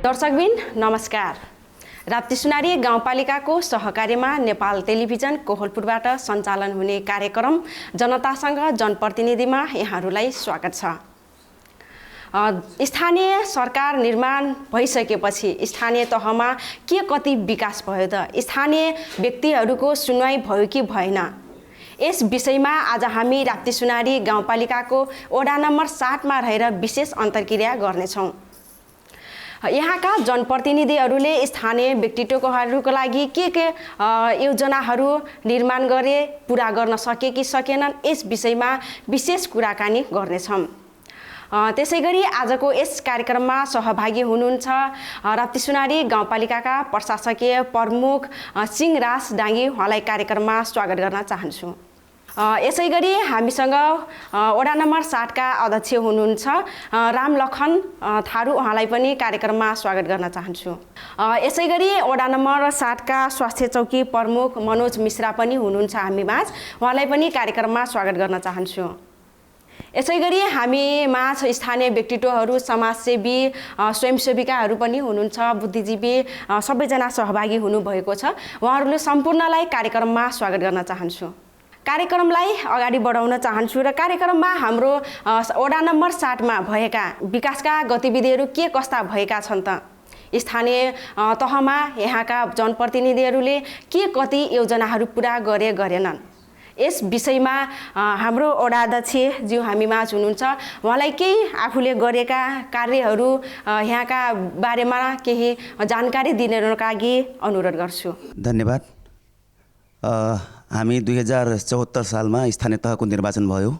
दर्शकबिन नमस्कार। राप्ती सुनारी गाउँपालिकाको सहकार्यमा नेपाल टेलिभिजन कोहलपुरबाट सञ्चालन हुने कार्यक्रम जनतासँग जनप्रतिनिधिमा यहाँहरूलाई स्वागत छ। स्थानीय सरकार निर्माण भइसकेपछि स्थानीय तहमा के कति विकास भयो त? स्थानीय व्यक्तिहरूको सुनवाई भयो कि भएन? यस विषयमा आज हामी राप्ती सुनारी गाउँपालिकाको वडा नम्बर 7 मा रहेर विशेष अन्तर्क्रिया गर्नेछौँ। यहाँका जनप्रतिनिधिहरूले स्थानीय व्यक्तित्वहरूको लागि के योजनाहरू निर्माण गरे, पुरा गर्न सके कि सकेनन्, यस विषयमा विशेष कुराकानी गर्नेछौँ। त्यसैगरी आजको यस कार्यक्रममा सहभागी हुनुहुन्छ राप्ती सुनारी गाउँपालिकाका प्रशासकीय प्रमुख सिंहराज डाङ्गी, उहाँलाई कार्यक्रममा स्वागत गर्न चाहन्छु। यसैगरी हामीसँग वडा नम्बर 7 का अध्यक्ष हुनुहुन्छ रामलखन थारू, उहाँलाई पनि कार्यक्रममा स्वागत गर्न चाहन्छु। यसैगरी वडा नम्बर 7 का स्वास्थ्य चौकी प्रमुख मनोज मिश्रा पनि हुनुहुन्छ हामीमाझ, उहाँलाई पनि कार्यक्रममा स्वागत गर्न चाहन्छु। यसैगरी हामीमाझ स्थानीय व्यक्तित्वहरू, समाजसेवी, स्वयंसेविकाहरू पनि हुनुहुन्छ, बुद्धिजीवी सबैजना सहभागी हुनुभएको छ। उहाँहरूले सम्पूर्णलाई कार्यक्रममा स्वागत गर्न चाहन्छु। कार्यक्रमलाई अगाडि बढाउन चाहन्छु र कार्यक्रममा हाम्रो वडा नम्बर 7 मा भएका विकासका गतिविधिहरू के कस्ता भएका छन् त? स्थानीय तहमा यहाँका जनप्रतिनिधिहरूले के कति योजनाहरू पुरा गरेनन्, यस विषयमा हाम्रो वडा अध्यक्ष ज्यू हामीमाझ हुनुहुन्छ, उहाँलाई केही आफूले गरेका कार्यहरू यहाँका बारेमा केही जानकारी दिनका लागि अनुरोध गर्छु। धन्यवाद। हामी 2074 सालमा स्थानीय तहको निर्वाचन भयो।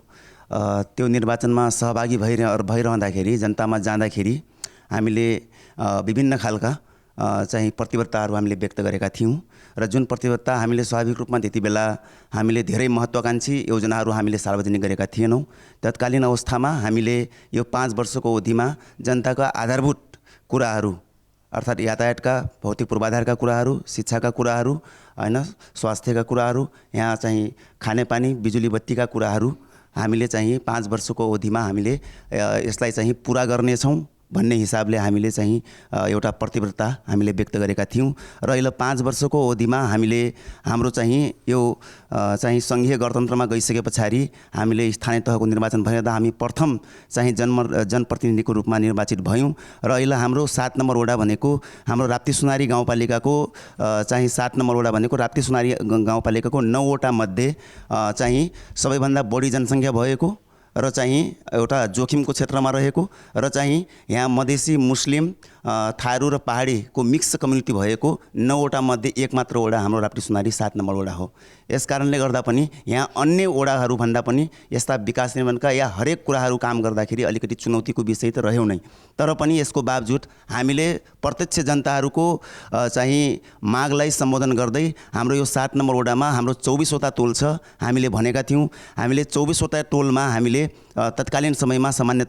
त्यो निर्वाचनमा सहभागी भइरहँदाखेरि, जनतामा जाँदाखेरि हामीले विभिन्न खालका चाहिँ प्रतिबद्धताहरू हामीले व्यक्त गरेका थियौँ र जुन प्रतिबद्धता हामीले स्वाभाविक रूपमा त्यति बेला हामीले धेरै महत्त्वाकांक्षी योजनाहरू हामीले सार्वजनिक गरेका थिएनौँ। तत्कालीन अवस्थामा हामीले यो 5 वर्षको अवधिमा जनताका आधारभूत कुराहरू अर्थात् यातायातका भौतिक पूर्वाधारका कुराहरू, शिक्षाका कुराहरू, हैन, स्वास्थ्यका कुराहरू, यहाँ चाहिँ खानेपानी, बिजुली बत्तीका कुराहरू हामीले चाहिँ 5 वर्षको अवधिमा हामीले यसलाई चाहिँ पुरा गर्नेछौँ भन्ने हिसाबले हामीले चाहिँ एउटा प्रतिबद्धता हामीले व्यक्त गरेका थियौँ र अहिले 5 वर्षको अवधिमा हामीले हाम्रो चाहिँ यो चाहिँ सङ्घीय गणतन्त्रमा गइसके पछाडि हामीले स्थानीय तहको निर्वाचन भइरहँदा हामी प्रथम चाहिँ जनप्रतिनिधिको रूपमा निर्वाचित भयौँ र अहिले हाम्रो 7 नम्बर वडा भनेको हाम्रो राप्ती सुनारी गाउँपालिकाको चाहिँ 7 नम्बर वडा भनेको राप्ती सुनारी गाउँपालिकाको 9 वटा मध्ये चाहिँ सबैभन्दा बढी जनसङ्ख्या भएको र चाहिँ एउटा जोखिमको क्षेत्रमा रहेको र चाहिँ यहाँ मधेसी, मुस्लिम, थारू र पहाडीको मिक्स कम्युनिटी भएको 9 वटा मध्ये एक मात्र वडा हाम्रो राप्ती सुनारी 7 नम्बर वडा हो। यस कारणले गर्दा पनि यहाँ अन्य वडाहरू भन्दा पनि यस्ता विकास निर्माणका या हरेक कुराहरू काम गर्दाखेरि अलिकति चुनौतीको विषय त रह्यो नै, तर पनि यसको बावजुद हामीले प्रत्यक्ष जनताहरूको चाहिँ मागलाई सम्बोधन गर्दै हाम्रो यो 7 नम्बर वडामा हाम्रो 24 वटा टोल छ। हामीले भनेका थियौँ हामीले 24 वटा टोलमा हामीले तत्कालीन समयमा सामान्य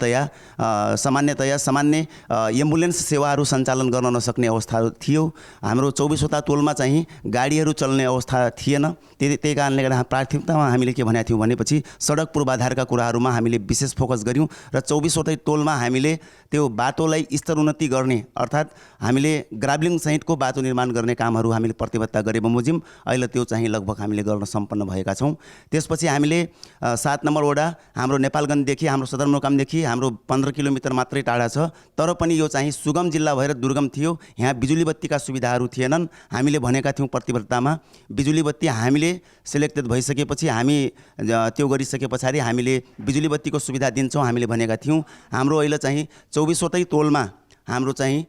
एम्बुलेन्स सेवाहरू सञ्चालन गर्न नसक्ने अवस्था थियो। हाम्रो 24 वटा टोलमा चाहिँ गाडीहरू चल्ने अवस्था थिएन। त्यही कारणले गर्दा प्राथमिकतामा हामीले के भनेका थियौँ भनेपछि सडक पूर्वाधारका कुराहरूमा हामीले विशेष फोकस गऱ्यौँ र 24 वटै टोलमा हामीले त्यो बाटोलाई स्तरोन्नति गर्ने अर्थात् हामीले ग्राभलिङ सहितको बाटो निर्माण गर्ने कामहरू हामीले प्रतिबद्धता गरे बमोजिम अहिले त्यो चाहिँ लगभग हामीले गर्न सम्पन्न भएका छौँ। त्यसपछि हामीले 7 नम्बर वडा हाम्रो नेपालगञ्जदेखि, हाम्रो सदरमुकामदेखि हाम्रो 15 किलोमिटर मात्रै टाढा छ, तर पनि यो चाहिँ सुगम जिल्ला भएर दुर्गम थियो। यहाँ बिजुली बत्तीका सुविधाहरू थिएनन्। हामीले भनेका थियौँ प्रतिबद्धतामा बिजुली बत्ती हामीले सिलेक्टेड भइसकेपछि हामी त्यो गरिसके पछाडि हामीले बिजुली बत्तीको सुविधा दिन्छौँ हामीले भनेका थियौँ। हाम्रो अहिले चाहिँ 24 वटै टोलमा हाम्रो चाहिँ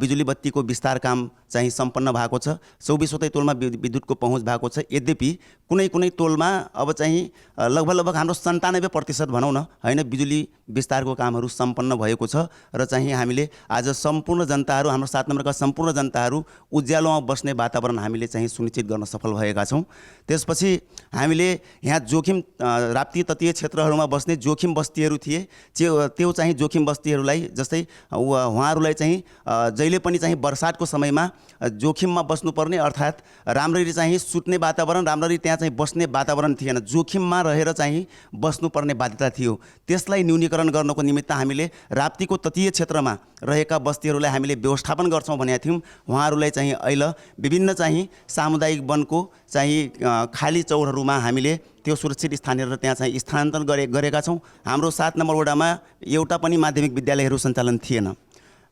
बिजुली बत्तीको विस्तार काम चाहिँ सम्पन्न भएको छ। 24 वटै टोलमा विद्युतको पहुँच भएको छ। यद्यपि कुनै टोलमा अब चाहिँ लगभग हाम्रो 97% भनौँ न, हैन, बिजुली विस्तारको कामहरू सम्पन्न भएको छ र चाहिँ हामीले आज सम्पूर्ण जनताहरू, हाम्रो 7 नम्बरका सम्पूर्ण जनताहरू उज्यालोमा बस्ने वातावरण हामीले चाहिँ सुनिश्चित गर्न सफल भएका छौँ। त्यसपछि हामीले यहाँ जोखिम राप्ती तटीय क्षेत्रहरूमा बस्ने जोखिम बस्तीहरू थिए, त्यो चाहिँ जोखिम बस्तीहरूलाई जस्तै उहाँहरू उहाँहरूलाई चाहिँ जहिले पनि चाहिँ बर्सातको समयमा जोखिममा बस्नुपर्ने, अर्थात् राम्ररी चाहिँ सुत्ने वातावरण, राम्ररी त्यहाँ चाहिँ बस्ने वातावरण थिएन, जोखिममा रहेर चाहिँ बस्नुपर्ने बाध्यता थियो। त्यसलाई न्यूनीकरण गर्नको निमित्त हामीले राप्तीको तटीय क्षेत्रमा रहेका बस्तीहरूलाई हामीले व्यवस्थापन गर्छौँ भनेका थियौँ। उहाँहरूलाई चाहिँ अहिले विभिन्न चाहिँ सामुदायिक वनको चाहिँ खाली चौरहरूमा हामीले त्यो सुरक्षित स्थानीय त्यहाँ चाहिँ स्थानान्तरण गरेका छौँ। हाम्रो 7 नम्बर वडामा एउटा पनि माध्यमिक विद्यालयहरू सञ्चालन थिएन।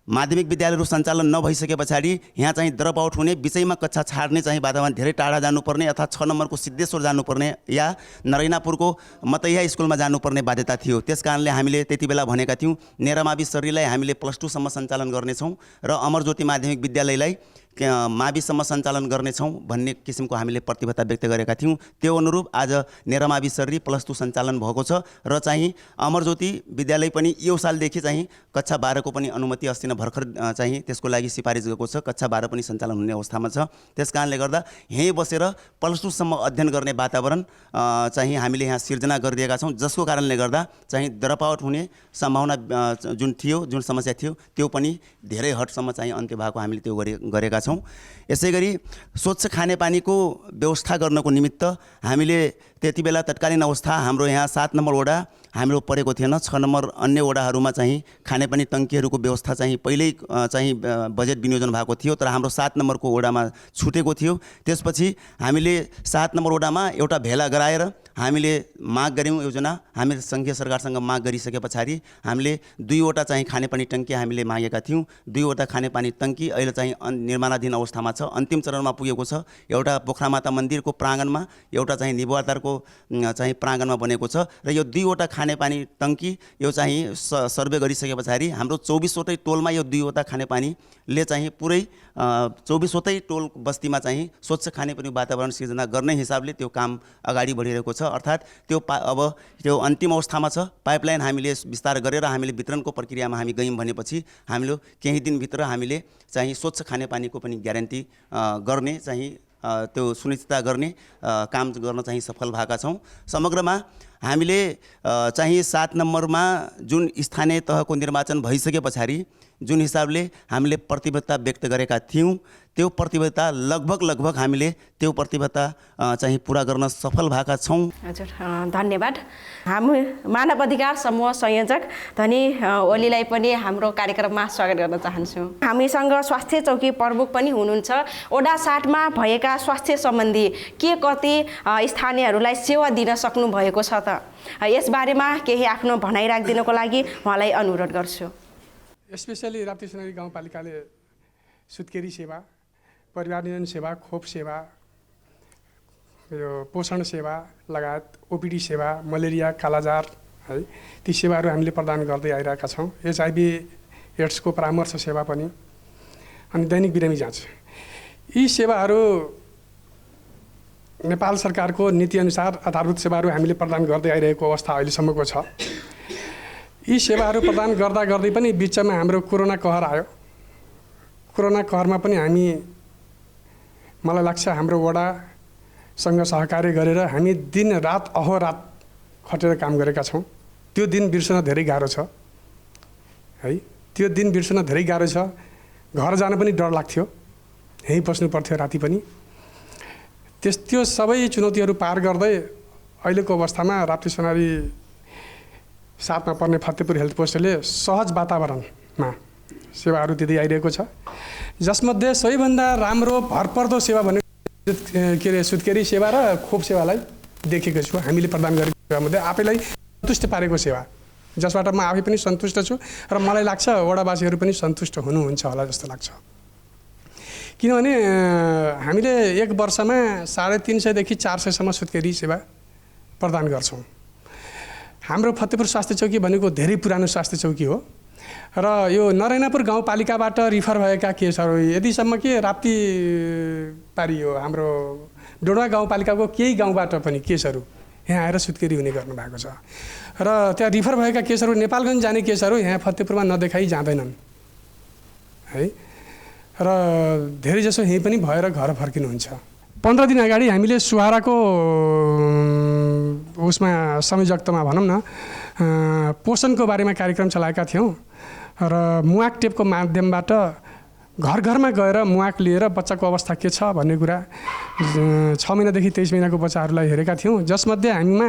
माध्यमिक विद्यालयहरू सञ्चालन नभइसके पछाडि यहाँ चाहिँ ड्रप आउट हुने, बिचैमा कक्षा छाड्ने चाहिँ वातावरण धेरै टाढा जानुपर्ने अथवा 6 नम्बरको सिद्धेश्वर जानुपर्ने या नरैनापुरको मतैया स्कुलमा जानुपर्ने बाध्यता थियो। त्यस कारणले हामीले त्यति बेला भनेका थियौँ नेरामावि सर्रीलाई हामीले +2 सम्म सञ्चालन गर्नेछौँ र अमरज्योति माध्यमिक विद्यालयलाई माविसम्म सञ्चालन गर्नेछौँ भन्ने किसिमको हामीले प्रतिबद्धता व्यक्त गरेका थियौँ। त्यो अनुरूप आज नेरामावि सर्री +2 सञ्चालन भएको छ र चाहिँ अमरज्योति विद्यालय पनि यो सालदेखि चाहिँ कक्षा 12 को पनि अनुमति अस्ति नै भर्खर चाहिँ त्यसको लागि सिफारिस गएको छ। कक्षा 12 पनि सञ्चालन हुने अवस्थामा छ। त्यस कारणले गर्दा यहीँ बसेर +2 सम्म अध्ययन गर्ने वातावरण चाहिँ हामीले यहाँ सिर्जना गरिदिएका छौँ, जसको कारणले गर्दा चाहिँ ड्रप आउट हुने सम्भावना जुन थियो, जुन समस्या थियो, त्यो पनि धेरै हदसम्म चाहिँ अन्त्य भएको हामीले त्यो गरेका छौँ। यसैगरी स्वच्छ खानेपानीको व्यवस्था गर्नको निमित्त हामीले त्यति बेला तत्कालीन अवस्था हाम्रो यहाँ 7 नम्बर वडा हाम्रो परेको थिएन। 6 नम्बर अन्य वडाहरूमा चाहिँ खानेपानी टङ्कीहरूको व्यवस्था चाहिँ पहिल्यै चाहिँ बजेट विनियोजन भएको थियो, तर हाम्रो 7 नम्बरको वडामा छुटेको थियो। त्यसपछि हामीले 7 नम्बर वडामा एउटा भेला गराएर हामीले माग गऱ्यौँ योजना। हामीले सङ्घीय सरकारसँग माग गरिसके पछाडि हामीले 2वटा चाहिँ खानेपानी टङ्की हामीले मागेका थियौँ। 2वटा खानेपानी टङ्की अहिले चाहिँ निर्माणाधीन अवस्थामा छ, अन्तिम चरणमा पुगेको छ। एउटा पोखरामाता मन्दिरको प्राङ्गणमा, एउटा चाहिँ निबुवातारको चाहिँ प्राङ्गणमा बनेको छ र यो 2वटा खानेपानी टङ्की यो चाहिँ सर्वे गरिसके पछाडि हाम्रो 24वटै टोलमा यो 2वटा खानेपानीले चाहिँ पुरै 24वटै टोल बस्तीमा चाहिँ स्वच्छ खानेपानी वातावरण सिर्जना गर्ने हिसाबले त्यो काम अगाडि बढिरहेको छ। अर्थात् त्यो अब त्यो अन्तिम अवस्थामा छ। पाइपलाइन हामीले विस्तार गरेर हामीले वितरणको प्रक्रियामा हामी गयौँ भनेपछि हामीले केही दिनभित्र हामीले चाहिँ स्वच्छ खानेपानीको पनि ग्यारेन्टी गर्ने चाहिँ त्यो सुनिश्चितता गर्ने काम गर्न चाहिँ सफल भएका छौँ। समग्रमा हामीले चाहिँ 7 नम्बरमा जुन स्थानीय तहको निर्वाचन भइसके पछाडि जुन हिसाबले हामीले प्रतिबद्धता व्यक्त गरेका थियौँ, त्यो प्रतिबद्धता लगभग हामीले त्यो प्रतिबद्धता चाहिँ पुरा गर्न सफल भएका छौँ। हजुर, धन्यवाद। हामी मानव अधिकार समूह संयोजक धनी ओलीलाई पनि हाम्रो कार्यक्रममा स्वागत गर्न चाहन्छु। हामीसँग स्वास्थ्य चौकी प्रमुख पनि हुनुहुन्छ। वडा 7 मा भएका स्वास्थ्य सम्बन्धी के कति स्थानीयहरूलाई सेवा दिन सक्नु भएको छ त, यसबारेमा केही आफ्नो भनाइ राखिदिनको लागि उहाँलाई अनुरोध गर्छु। स्पेसली राप्ती सुनगरी गाउँपालिकाले सुत्केरी सेवा, परिवार नियोजन सेवा, खोप सेवा, यो पोषण सेवा लगायत ओपिडी सेवा, मलेरिया, कालाजार है, ती सेवाहरू हामीले प्रदान गर्दै आइरहेका छौँ। HIV एड्सको परामर्श सेवा पनि, अनि दैनिक बिरामी जाँच, यी सेवाहरू नेपाल सरकारको नीतिअनुसार आधारभूत सेवाहरू हामीले प्रदान गर्दै आइरहेको अवस्था अहिलेसम्मको छ। यी सेवाहरू प्रदान गर्दा गर्दै पनि बिचमा हाम्रो कोरोना कहर आयो। कोरोना कहरमा पनि हामी, मलाई लाग्छ हाम्रो वडासँग सहकार्य गरेर हामी दिन रात अहोरात खटेर काम गरेका छौँ। त्यो दिन बिर्सन धेरै गाह्रो छ है, त्यो दिन बिर्सन धेरै गाह्रो छ। घर जान पनि डर लाग्थ्यो, यहीँ बस्नु पर्थ्यो राति पनि। त्यो सबै चुनौतीहरू पार गर्दै अहिलेको अवस्थामा राप्ती सोनारी 7 मा पर्ने फतेपुर हेल्थ पोस्टले सहज वातावरणमा सेवाहरू दिँदै आइरहेको छ, जसमध्ये सबैभन्दा राम्रो भरपर्दो सेवा भनेको के अरे सुत्केरी सेवा र खोप सेवालाई देखेको छु। हामीले प्रदान गरेको सेवामध्ये आफैलाई सन्तुष्ट पारेको सेवा, जसबाट म आफै पनि सन्तुष्ट छु र मलाई लाग्छ वडावासीहरू पनि सन्तुष्ट हुनुहुन्छ होला जस्तो लाग्छ। किनभने हामीले 1 वर्षमा 350 देखि 400 सम्म सुत्केरी सेवा प्रदान गर्छौँ। हाम्रो फतेपुर स्वास्थ्य चौकी भनेको धेरै पुरानो स्वास्थ्य चौकी हो र यो नरैनापुर गाउँपालिकाबाट रिफर भएका केसहरू यदिसम्म के राप्ती पारी हो, हाम्रो डोडा गाउँपालिकाको केही गाउँबाट पनि केसहरू यहाँ आएर सुत्केरी हुने गर्नुभएको छ र त्यहाँ रिफर भएका केसहरू, नेपालगञ्ज जाने केसहरू यहाँ फतेपुरमा नदेखाइ जाँदैनन् है, र धेरैजसो यहीँ पनि भएर घर फर्किनुहुन्छ। 15 दिन अगाडि हामीले सुहाराको उसमा संयोजकतामा भनौँ न पोषणको बारेमा कार्यक्रम चलाएका थियौँ र मुवाक टेपको माध्यमबाट घर घरमा गएर मुवाक लिएर बच्चाको अवस्था के छ भन्ने कुरा 6 महिनादेखि 23 महिनाको बच्चाहरूलाई हेरेका थियौँ, जसमध्ये हामीमा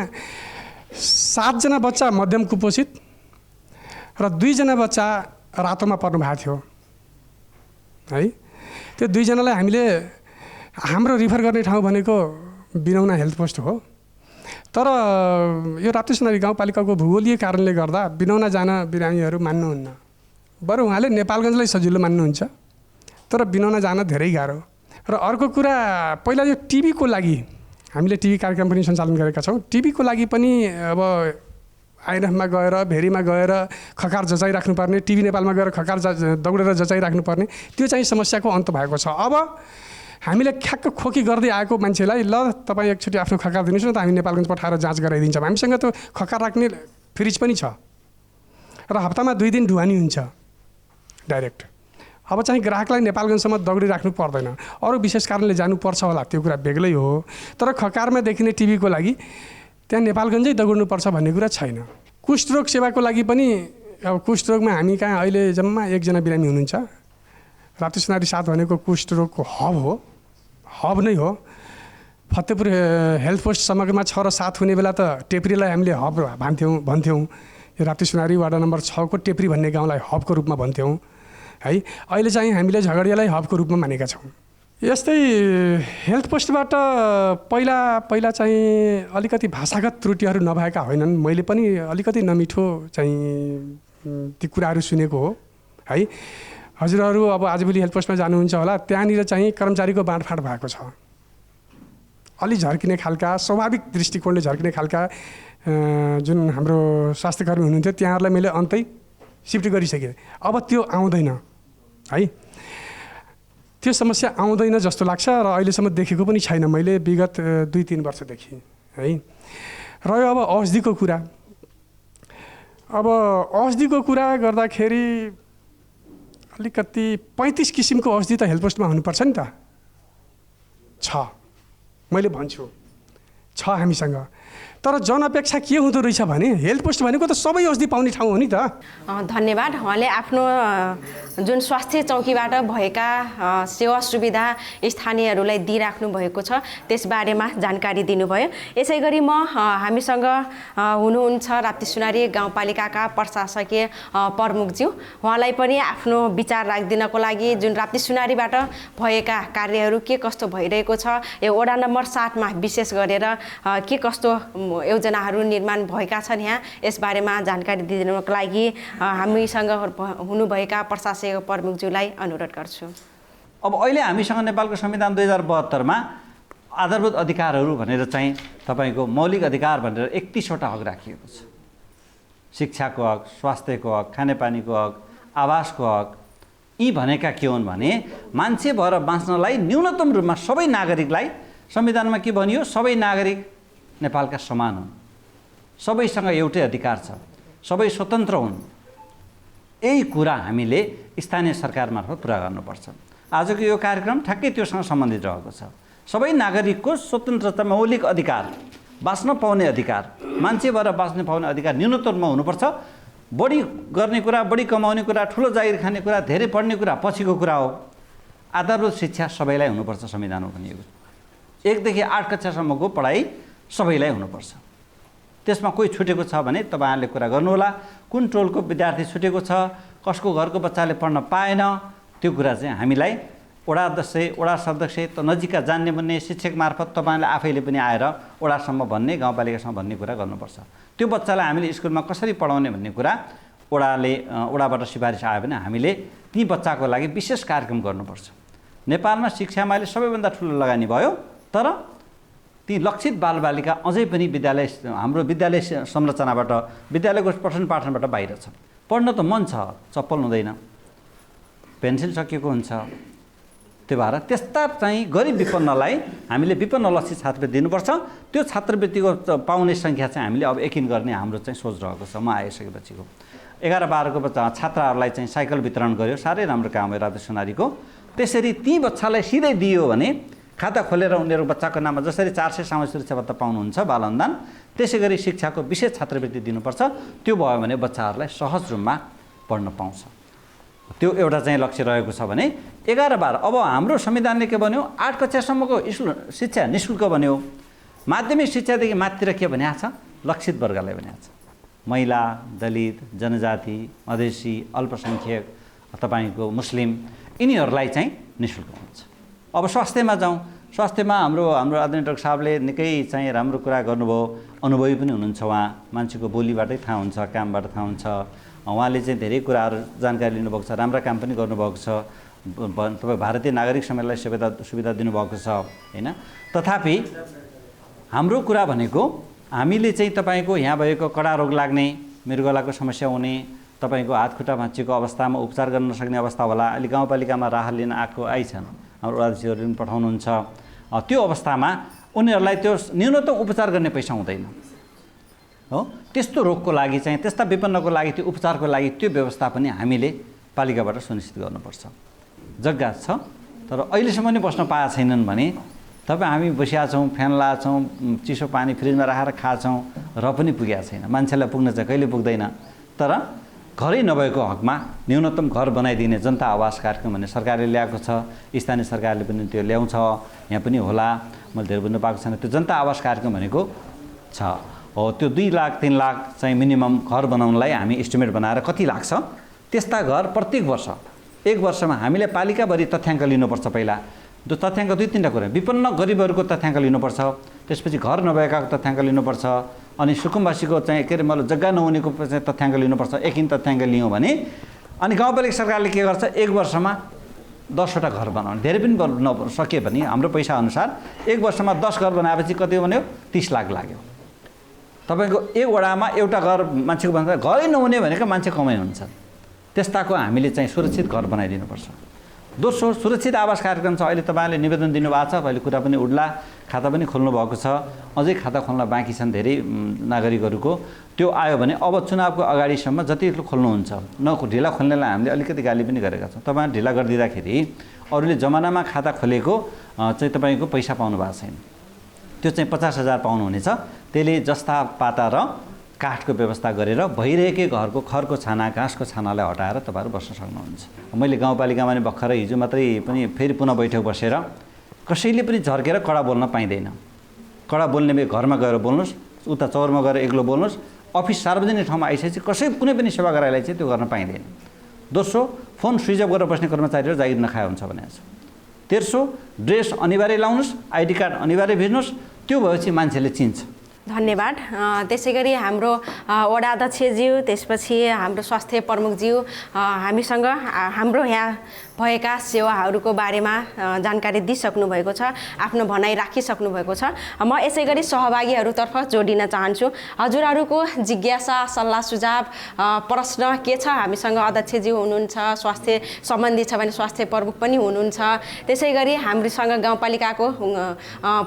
7 जना बच्चा मध्यम कुपोषित र 2 जना बच्चा रातोमा पर्नु भएको थियो है। त्यो 2 जनालाई हामीले हाम्रो रिफर गर्ने ठाउँ भनेको बिनौना हेल्थ पोस्ट हो, तर यो राप्ती सुनारी गाउँपालिकाको भूगोलीय कारणले गर्दा बिनौना जान बिरामीहरू मान्नुहुन्न, बरु उहाँले नेपालगञ्जलाई सजिलो मान्नुहुन्छ, तर बिनौना जान धेरै गाह्रो। र अर्को कुरा, पहिला यो टिभीको लागि हामीले टिभी कार्यक्रम पनि सञ्चालन गरेका छौँ। टिभीको लागि पनि अब आइरफमा गएर भेरीमा गएर खकार जचाइराख्नुपर्ने, टिभी नेपालमा गएर खकार दौडेर जचाइराख्नुपर्ने, त्यो चाहिँ समस्याको अन्त भएको छ। अब हामीले ठ्याक्क खोकी गर्दै आएको मान्छेलाई ल तपाईँ एकचोटि आफ्नो खकार दिनुहोस् न त, हामी नेपालगञ्ज पठाएर जाँच गराइदिन्छौँ। हामीसँग त्यो खकार राख्ने फ्रिज पनि छ र हप्तामा 2 दिन ढुवानी हुन्छ डाइरेक्ट। अब चाहिँ ग्राहकलाई नेपालगञ्जसम्म दौडिराख्नु पर्दैन, अरू विशेष कारणले जानुपर्छ होला, त्यो कुरा बेग्लै हो, तर खकारमा देखिने टिभीको लागि त्यहाँ नेपालगञ्जै दौड्नुपर्छ भन्ने कुरा छैन। कुष्ठरोग सेवाको लागि पनि अब कुष्ठरोगमा हामी कहाँ अहिले जम्मा 1 जना बिरामी हुनुहुन्छ। राप्ती सुनारी 7 भनेको कुष्ठरोगको हब हो, हब नै हो। फतेपुर हेल्थ पोस्ट समग्रमा 6 र 7 हुने बेला त टेप्रीलाई हामीले हब भन्थ्यौँ। यो राप्ती सुनारी वार्ड नम्बर 6 को टेप्री भन्ने गाउँलाई हबको रूपमा भन्थ्यौँ है। अहिले चाहिँ हामीले झगडियालाई हबको रूपमा मानेका छौँ। यस्तै हेल्थ पोस्टबाट पहिला चाहिँ अलिकति भाषागत त्रुटिहरू नभएका होइनन्, मैले पनि अलिकति नमिठो चाहिँ ती कुराहरू सुनेको हो है। हजुरहरू अब आजभोलि हेल्थ पोस्टमा जानुहुन्छ होला, त्यहाँनिर चाहिँ कर्मचारीको बाँडफाँड भएको छ। अलि झर्किने खालका, स्वाभाविक दृष्टिकोणले झर्किने खालका जुन हाम्रो स्वास्थ्यकर्मी हुनुहुन्थ्यो त्यहाँहरूलाई मैले अन्तै सिफ्ट गरिसकेँ। अब त्यो आउँदैन है, त्यो समस्या आउँदैन जस्तो लाग्छ र अहिलेसम्म देखेको पनि छैन मैले विगत 2-3 वर्षदेखि है। रह्यो अब औषधिको कुरा, अब औषधिको कुरा गर्दाखेरि अलिकति 35 किसिमको औषधि त हेल्थ पोस्टमा हुनुपर्छ नि त। मैले भन्छु 6 हामीसँग, तर जनअपेक्षा के हुँदो रहेछ भने हेल्थ पोस्ट भनेको त सबै औषधि पाउने ठाउँ हो नि त। धन्यवाद। उहाँले आफ्नो जुन स्वास्थ्य चौकीबाट भएका सेवा सुविधा स्थानीयहरूलाई दिइराख्नु भएको छ त्यसबारेमा जानकारी दिनुभयो। यसै गरी हामीसँग हुनुहुन्छ राप्ती सुनारी गाउँपालिकाका प्रशासकीय प्रमुखज्यू, उहाँलाई पनि आफ्नो विचार राखिदिनको लागि जुन राप्ती सुनारीबाट भएका कार्यहरू के कस्तो भइरहेको छ, यो वडा नम्बर 7 मा विशेष गरेर के कस्तो योजनाहरू निर्माण भएका छन् यहाँ, यसबारेमा जानकारी दिनुको लागि हामीसँग हुनुभएका प्रशासकीय प्रमुखज्यूलाई अनुरोध गर्छु। अब अहिले हामीसँग नेपालको संविधान 2072 मा आधारभूत अधिकारहरू भनेर चाहिँ तपाईँको मौलिक अधिकार भनेर 31 वटा हक राखिएको छ। शिक्षाको हक, स्वास्थ्यको हक, खानेपानीको हक, आवासको हक। यी भनेका के हुन् भने मान्छे भएर बाँच्नलाई न्यूनतम रूपमा सबै नागरिकलाई, संविधानमा के भनियो, सबै नागरिक नेपालका समान हुन्, सबैसँग एउटै अधिकार छ, सबै स्वतन्त्र हुन्। यही कुरा हामीले स्थानीय सरकार मार्फत पुरा गर्नुपर्छ। आजको यो कार्यक्रम ठ्याक्कै त्योसँग सम्बन्धित रहेको छ। सबै नागरिकको स्वतन्त्रता, मौलिक अधिकार, बाँच्न पाउने अधिकार, मान्छे भएर बाँच्न पाउने अधिकार न्यूनतममा हुनुपर्छ। बढी गर्ने कुरा, बढी कमाउने कुरा, ठुलो जागिर खाने कुरा, धेरै पढ्ने कुरा पछिको कुरा हो। आधारभूत शिक्षा सबैलाई हुनुपर्छ। संविधानमा भनिएको 1 देखि 8 कक्षासम्मको पढाइ सबैलाई हुनुपर्छ। त्यसमा कोही छुटेको छ भने तपाईँहरूले कुरा गर्नुहोला। कुन टोलको विद्यार्थी छुटेको छ, कसको घरको बच्चाले पढ्न पाएन, त्यो कुरा चाहिँ हामीलाई वडा अध्यक्ष, वडा सदस्य, त नजिकका जान्ने भन्ने शिक्षक मार्फत तपाईँले आफैले पनि आएर वडासम्म भन्ने, गाउँपालिकासम्म भन्ने कुरा गर्नुपर्छ। त्यो बच्चालाई हामीले स्कुलमा कसरी पढाउने भन्ने कुरा वडाबाट सिफारिस आयो भने हामीले ती बच्चाको लागि विशेष कार्यक्रम गर्नुपर्छ। नेपालमा शिक्षामा अहिले सबैभन्दा ठुलो लगानी भयो, तर ती लक्षित बालबालिका अझै पनि हाम्रो विद्यालय संरचनाबाट, विद्यालयको पठन पाठनबाट बाहिर छ। पढ्न त मन छ, चप्पल हुँदैन, पेन्सिल सकिएको हुन्छ। त्यो भएर त्यस्ता चाहिँ गरिब विपन्नलाई हामीले विपन्नलक्षी छात्रवृत्ति दिनुपर्छ। त्यो छात्रवृत्तिको पाउने सङ्ख्या चाहिँ हामीले अब यकिन गर्ने हाम्रो चाहिँ सोच रहेको छ। म आइसकेपछिको 11-12को छात्राहरूलाई चाहिँ साइकल वितरण गर्यो, साह्रै राम्रो काम हो राप्ती सुनारीको। त्यसरी ती बच्चालाई सिधै दियो भने खाता खोलेर उनीहरू बच्चाको नाममा जसरी 400 सामाजिक सुरक्षा भत्ता पाउनुहुन्छ बाल अनुदान, त्यसै गरी शिक्षाको विशेष छात्रवृत्ति दिनुपर्छ। त्यो भयो भने बच्चाहरूलाई सहज रूपमा पढ्न पाउँछ। त्यो एउटा चाहिँ लक्ष्य रहेको छ भने 11-12 अब हाम्रो संविधानले के भन्यो 8 कक्षासम्मको स्कुल शिक्षा निःशुल्क भन्यो। माध्यमिक शिक्षादेखि माथितिर के भनेको छ लक्षित वर्गलाई भनेको छ महिला दलित जनजाति मधेसी अल्पसङ्ख्यक तपाईको मुस्लिम यिनीहरूलाई चाहिँ निःशुल्क हुन्छ। अब स्वास्थ्यमा जाउँ स्वास्थ्यमा हाम्रो आदरणीय डाक्टर साहबले निकै चाहिँ राम्रो कुरा गर्नुभयो अनुभवी पनि हुनुहुन्छ उहाँ मान्छेको बोलीबाटै थाहा हुन्छ कामबाट थाहा हुन्छ उहाँले चाहिँ धेरै कुराहरू जानकारी लिनुभएको छ राम्रा काम पनि गर्नुभएको छ तपाईँ भारतीय नागरिक समाजलाई सुविधा दिनुभएको छ हैन। तथापि हाम्रो कुरा भनेको हामीले चाहिँ तपाईँको यहाँ भएको कडा रोग लाग्ने मृगौलाको समस्या हुने तपाईँको हात खुट्टा भाँचिएको अवस्थामा उपचार गर्न नसक्ने अवस्था होला अहिले गाउँपालिकामा राहत लिन आइछन् हाम्रो अध्यक्षहरूले पनि पठाउनुहुन्छ त्यो अवस्थामा उनीहरूलाई त्यो न्यूनतम उपचार गर्ने पैसा हुँदैन हो। त्यस्तो रोगको लागि चाहिँ त्यस्ता विपन्नको लागि त्यो उपचारको लागि त्यो व्यवस्था पनि हामीले पालिकाबाट सुनिश्चित गर्नुपर्छ। जग्गा छ तर अहिलेसम्म नि बस्न पाएका छैनन् भने तपाईँ हामी बसिया छौँ फ्यान लाछौँ चिसो पानी फ्रिजमा राखेर खाछौँ र पनि पुगेको छैन मान्छेलाई पुग्न चाहिँ कहिले पुग्दैन। तर घरै नभएको हकमा न्यूनतम घर बनाइदिने जनता आवास कार्यक्रम भन्ने सरकारले ल्याएको छ स्थानीय सरकारले पनि त्यो ल्याउँछ यहाँ पनि होला मैले धेरै बुझ्नु पाएको छैन। त्यो जनता आवास कार्यक्रम भनेको छ हो त्यो 2 लाख 3 लाख चाहिँ मिनिमम घर बनाउनलाई हामी एस्टिमेट बनाएर कति लाग्छ त्यस्ता घर प्रत्येक वर्ष 1 वर्षमा हामीले पालिकाभरि तथ्याङ्क लिनुपर्छ। पहिला त्यो तथ्याङ्क 2-3टा कुरा विपन्न गरिबहरूको तथ्याङ्क लिनुपर्छ त्यसपछि घर नभएकाको तथ्याङ्क लिनुपर्छ अनि सुकुम्बासीको चाहिँ के अरे मतलब जग्गा नहुनेको चाहिँ तथ्याङ्क लिनुपर्छ। एकिन तथ्याङ्क लियौँ भने अनि गाउँपालिका सरकारले के गर्छ 1 वर्षमा 10वटा घर बनाउने धेरै पनि नसके भने हाम्रो पैसा अनुसार 1 वर्षमा 10 घर बनाएपछि कति हो भन्यो 30 लाख लाग्यो। तपाईँको एक वडामा एउटा घर मान्छेको भन्दा घरै नहुने भनेको मान्छे कमै हुन्छ त्यस्ताको हामीले चाहिँ सुरक्षित घर बनाइदिनुपर्छ। दोस्रो सुरक्षित आवास कार्यक्रम छ अहिले तपाईँले निवेदन दिनुभएको छ अहिले कुरा पनि उड्ला खाता पनि खोल्नु भएको छ अझै खाता खोल्न बाँकी छन् धेरै नागरिकहरूको त्यो आयो भने अब चुनावको अगाडिसम्म जति खोल्नुहुन्छ ढिला खोल्नेलाई हामीले अलिकति गाली पनि गरेका छौँ। तपाईँ ढिला गरिदिँदाखेरि अरूले जमानामा खाता खोलेको चाहिँ तपाईँको पैसा पाउनु भएको छैन त्यो चाहिँ 50,000 पाउनुहुनेछ त्यसले जस्ता पाता र काठको व्यवस्था गरेर भइरहेकै घरको खरको छाना घाँसको छानालाई हटाएर तपाईँहरू बस्न सक्नुहुन्छ। मैले गाउँपालिकामा नि भर्खरै हिजो मात्रै पनि फेरि पुनः बैठक बसेर कसैले पनि झर्केर कडा बोल्न पाइँदैन। कडा बोल्ने भए घरमा गएर बोल्नुहोस् उता चौरमा गएर एक्लो बोल्नुहोस् अफिस सार्वजनिक ठाउँमा आइसकेपछि कसै कुनै पनि सेवा गराइलाई चाहिँ त्यो गर्न पाइँदैन। दोस्रो फोन स्विच अफ गरेर बस्ने कर्मचारीहरू जागिर नखाए हुन्छ भनेको छ। तेस्रो ड्रेस अनिवार्य लाउनुहोस् आइडी कार्ड अनिवार्य भिर्नुहोस् त्यो भएपछि मान्छेले चिन्छ। धन्यवाद। त्यसै गरी हाम्रो वडा अध्यक्षज्यू त्यसपछि हाम्रो स्वास्थ्य प्रमुखज्यू हामीसँग हाम्रो यहाँ भएका सेवाहरूको बारेमा जानकारी दिइसक्नु भएको छ आफ्नो भनाइ राखिसक्नु भएको छ। म यसै गरी सहभागीहरूतर्फ जोडिन चाहन्छु हजुरहरूको जिज्ञासा सल्लाह सुझाव प्रश्न के छ हामीसँग अध्यक्षज्यू हुनुहुन्छ स्वास्थ्य सम्बन्धी छ भने स्वास्थ्य प्रमुख पनि हुनुहुन्छ त्यसै गरी हामीसँग गाउँपालिकाको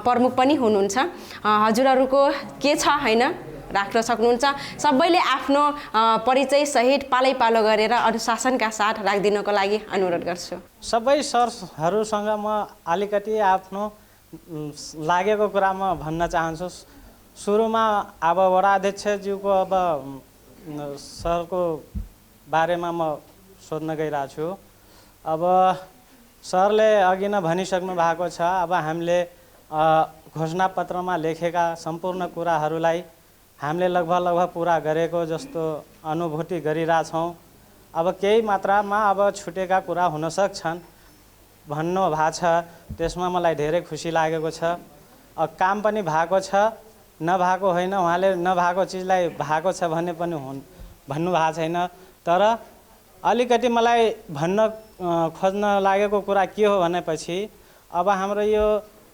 प्रमुख पनि हुनुहुन्छ हजुरहरूको के छ हैन राख्न सक्नुहुन्छ। सबैले आफ्नो परिचय सहित पालै पालो गरेर अनुशासनका साथ राखिदिनको लागि अनुरोध गर्छु। सबै सरहरूसँग म अलिकति आफ्नो लागेको कुरा म भन्न चाहन्छु। सुरुमा अब वडा अध्यक्षज्यूको अब सरको बारेमा म सोध्न गइरहेको छु। अब सरले अघि नै भनिसक्नु भएको छ अब हामीले घोषणापत्रमा लेखेका सम्पूर्ण कुराहरूलाई हामीले लगभग पुरा गरेको जस्तो अनुभूति गरिरहेछौँ। अब केही मात्रामा अब छुटेका कुरा हुन सक्छन् भन्नु भएको छ त्यसमा मलाई धेरै खुसी लागेको छ। काम पनि भएको छ नभएको होइन उहाँले नभएको चिजलाई भएको छ भन्ने पनि भन्नु भएको छैन। तर अलिकति मलाई भन्न खोज्न लागेको कुरा के हो भनेपछि अब हाम्रो यो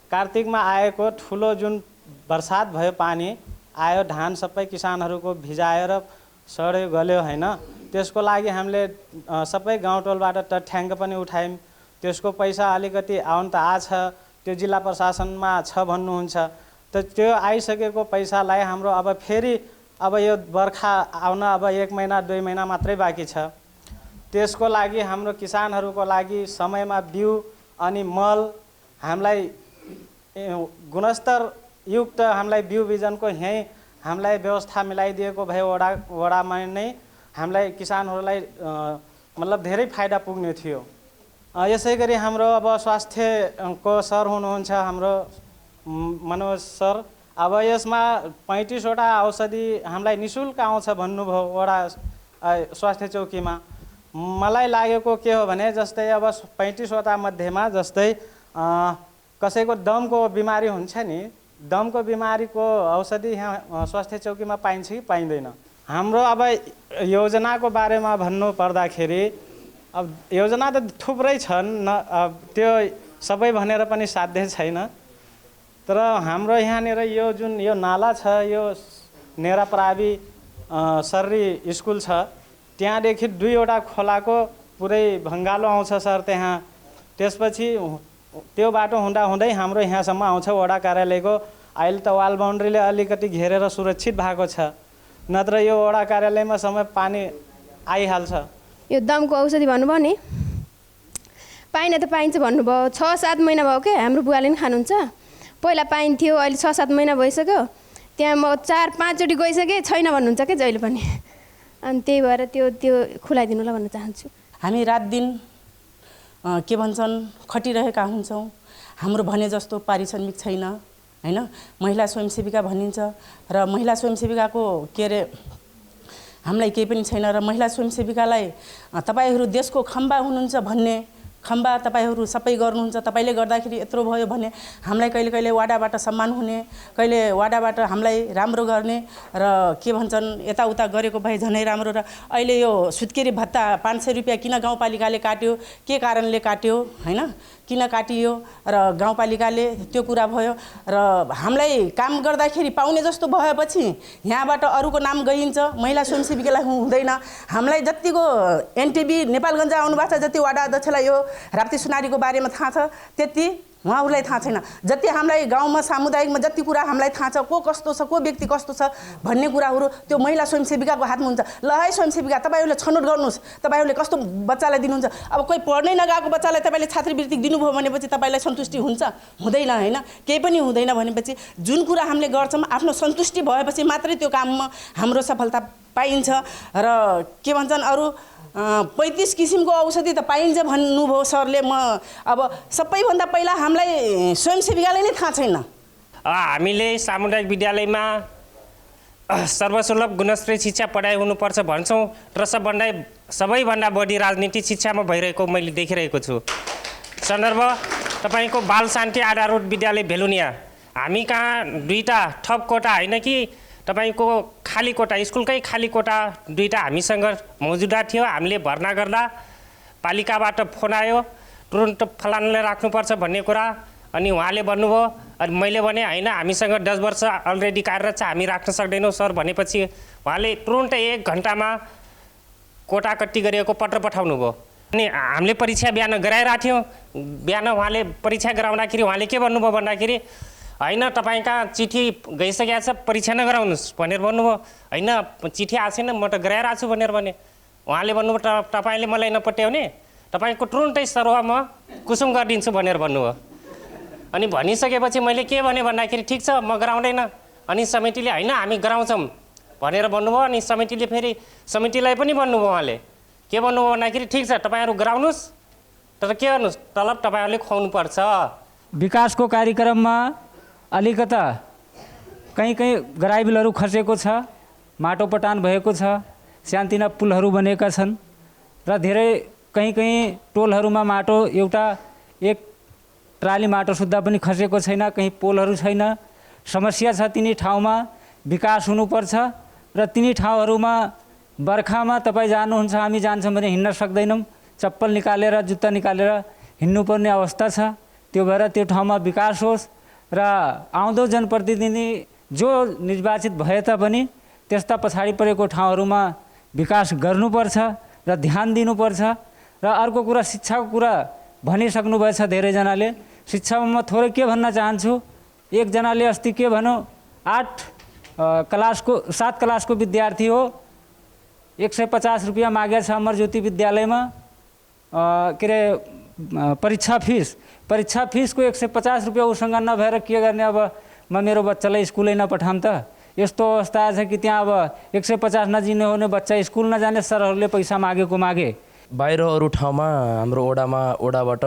कार्तिकमा आएको ठुलो जुन बर्सात भयो पानी आयो धान सबै किसानहरूको भिजाएर सड्यो गल्यो हैन त्यसको लागि हामीले सबै गाउँटोलबाट तथ्याङ्क पनि उठायौँ। त्यसको पैसा अलिकति आउन त आछ त्यो जिल्ला प्रशासनमा छ भन्नुहुन्छ त त्यो आइसकेको पैसालाई हाम्रो अब फेरि अब यो बर्खा आउन अब 1 महिना 2 महिना मात्रै बाँकी छ। त्यसको लागि हाम्रो किसानहरूको लागि समयमा बिउ अनि मल हामीलाई गुणस्तर युक्त हामीलाई बिउ बिजनको यहीँ हामीलाई व्यवस्था मिलाइदिएको भए वडामा नै हामीलाई किसानहरूलाई मतलब धेरै फाइदा पुग्ने थियो। यसै गरी हाम्रो अब स्वास्थ्यको सर हुनुहुन्छ हाम्रो मनोज सर। अब यसमा 35वटा औषधि हामीलाई निःशुल्क आउँछ भन्नुभयो वडा स्वास्थ्य चौकीमा। मलाई लागेको के हो भने जस्तै अब 35वटा मध्येमा जस्तै कसैको दमको बिमारी हुन्छ नि, दमको बिमारीको औषधि यहाँ स्वास्थ्य चौकीमा पाइन्छ कि पाइँदैन। हाम्रो अब योजनाको बारेमा भन्नु पर्दाखेरि अब योजना त थुप्रै छन्, त्यो सबै भनेर पनि साध्य छैन। तर हाम्रो यहाँनिर यो जुन यो नाला छ, यो नेराप्रावी सर्री स्कुल छ, त्यहाँदेखि 2वटा खोलाको पुरै भङ्गालो आउँछ सर त्यहाँ। त्यसपछि त्यो बाटो हुँदा हुँदै हाम्रो यहाँसम्म आउँछ वडा कार्यालयको। अहिले त वाल बाउन्ड्रीले अलिकति घेरेर सुरक्षित भएको छ, नत्र यो वडा कार्यालयमा समय पानी आइहाल्छ। यो दमको औषधि भन्नुभयो नि, पाइन त पाइन्छ भन्नुभयो। 6-7 महिना भयो के हाम्रो बुवाले पनि खानुहुन्छ। पहिला पाइन्थ्यो, अहिले 6-7 महिना भइसक्यो। त्यहाँ म 4-5 चोटि गइसकेँ, छैन भन्नुहुन्छ क्या जहिले पनि। अनि त्यही भएर त्यो खुलाइदिनुलाई भन्न चाहन्छु। हामी रात दिन के भन्छन् खटिरहेका हुन्छौँ। हाम्रो भने जस्तो पारिश्रमिक छैन हैन। महिला स्वयंसेविका भनिन्छ र महिला स्वयंसेविकाको के अरे हामीलाई केही पनि छैन। र महिला स्वयंसेविकालाई तपाईहरू देशको खम्बा हुनुहुन्छ भन्ने, खम्बा तपाईहरू सबै गर्नुहुन्छ, तपाईले गर्दाखेरि यत्रो भयो भने हामीलाई कहिले कहिले वाडाबाट सम्मान हुने, कहिले वाडाबाट हामीलाई राम्रो गर्ने र के भन्छन् यताउता गरेको भए झनै राम्रो। र अहिले यो सुत्केरी भत्ता 500 रुपियाँ किन गाउँपालिकाले काट्यो, के कारणले काट्यो हैन, किन काटियो र गाउँपालिकाले त्यो कुरा भयो। र हामीलाई काम गर्दाखेरि पाउने जस्तो भएपछि यहाँबाट अरूको नाम गइन्छ, महिला स्वयंसेविकालाई हुँदैन। हामीलाई जतिको एनटिभी नेपालगञ्ज आउनुभएको छ, जति वाडा अध्यक्षलाई यो राप्ती सुनारीको बारेमा थाहा छ त्यति उहाँहरूलाई थाहा छैन। जति हामीलाई गाउँमा सामुदायिकमा जति कुरा हामीलाई थाहा छ, को कस्तो छ, को व्यक्ति कस्तो छ भन्ने कुराहरू त्यो महिला स्वयंसेविकाको हातमा हुन्छ। ल है स्वयंसेविका, तपाईँहरूले छनौट गर्नुहोस्, तपाईँहरूले कस्तो बच्चालाई दिनुहुन्छ। अब कोही पढ्नै नगएको बच्चालाई तपाईँले छात्रवृत्ति दिनुभयो भनेपछि तपाईँलाई सन्तुष्टि हुन्छ? हुँदैन हैन, केही पनि हुँदैन। भनेपछि जुन कुरा हामीले गर्छौँ आफ्नो सन्तुष्टि भएपछि मात्रै त्यो काममा हाम्रो सफलता पाइन्छ। र के भन्छन् अरू 35 किसिमको औषधि त पाइन्छ भन्नुभयो सरले। म अब सबैभन्दा पहिला हामीलाई स्वयंसेविकालाई नै थाहा छैन। हामीले सामुदायिक विद्यालयमा सर्वसुलभ गुणस्तरीय शिक्षा पढाइ हुनुपर्छ भन्छौँ र सबैभन्दा बढी राजनीतिक शिक्षामा भइरहेको मैले देखिरहेको छु। सन्दर्भ तपाईँको बाल शान्ति आधारभूत विद्यालय भेलुनिया, हामी कहाँ 2टा थप कोटा होइन कि तपाईँको खाली कोटा, स्कुलकै खाली कोटा 2टा हामीसँग मौजुदा थियो। हामीले भर्ना गर्दा पालिकाबाट फोन आयो तुरन्त फलानले राख्नुपर्छ भन्ने कुरा। अनि उहाँले भन्नुभयो, अनि मैले भने होइन हामीसँग 10 वर्ष अलरेडी कार्यरत छ, हामी राख्न सक्दैनौँ सर भनेपछि उहाँले तुरन्त 1 घन्टामा कोटा कट्टी गरिएको पत्र पठाउनु भयो। अनि हामीले परीक्षा बिहान गराइरहेको थियौँ। बिहान उहाँले परीक्षा गराउँदाखेरि उहाँले के भन्नुभयो भन्दाखेरि होइन तपाईँ कहाँ चिठी गइसकेको छ, परीक्षा नगराउनुहोस् भनेर भन्नुभयो। होइन चिठी आएको छैन, म त गराइरहेको छु भनेर भने। उहाँले भन्नुभयो तपाईँले मलाई नपट्याउने, तपाईँको तुरुन्तै सरुवा म कुसुम गरिदिन्छु भनेर भन्नुभयो। अनि भनिसकेपछि मैले के भने भन्दाखेरि ठिक छ म गराउँदैन। अनि समितिले होइन हामी गराउँछौँ भनेर भन्नुभयो। अनि समितिलाई पनि भन्नुभयो उहाँले के भन्नुभयो भन्दाखेरि ठिक छ तपाईँहरू गराउनुहोस्, तर के गर्नुहोस् तलब तपाईँहरूले खुवाउनुपर्छ। विकासको कार्यक्रममा अलिकता कहीँ गराइबिलहरू खसेको छ, माटो पटान भएको छ, सानतिना पुलहरू बनेका छन् र धेरै कहीँ टोलहरूमा माटो एउटा 1 ट्राली माटो सुद्धा पनि खसेको छैन, कहीँ पोलहरू छैन। समस्या छ तिनी ठाउँमा, विकास हुनुपर्छ। र तिनी ठाउँहरूमा बर्खामा तपाईँ जानुहुन्छ, हामी जान्छौँ भने हिँड्न सक्दैनौँ, चप्पल निकालेर जुत्ता निकालेर हिँड्नुपर्ने अवस्था छ। त्यो भएर त्यो ठाउँमा विकास होस् र आउँदो जनप्रतिनिधि जो निर्वाचित भए तापनि त्यस्ता पछाडि परेको ठाउँहरूमा विकास गर्नुपर्छ र ध्यान दिनुपर्छ। र अर्को कुरा शिक्षाको कुरा भनिसक्नुभएछ धेरैजनाले। शिक्षामा म थोरै के भन्न चाहन्छु, एकजनाले अस्ति के भनौँ 7 क्लासको विद्यार्थी हो, 150 रुपियाँ मागेको छ अमर ज्योति विद्यालयमा के अरे परीक्षा फिसको 150 रुपियाँ उसँग नभएर के गर्ने। अब म मेरो बच्चालाई स्कुलै नपठाऊँ त? यस्तो अवस्था आएछ कि त्यहाँ अब 150 नजिने हो भने बच्चा स्कुल नजाने, सरहरूले पैसा मागे बाहिर अरू ठाउँमा हाम्रो ओडाबाट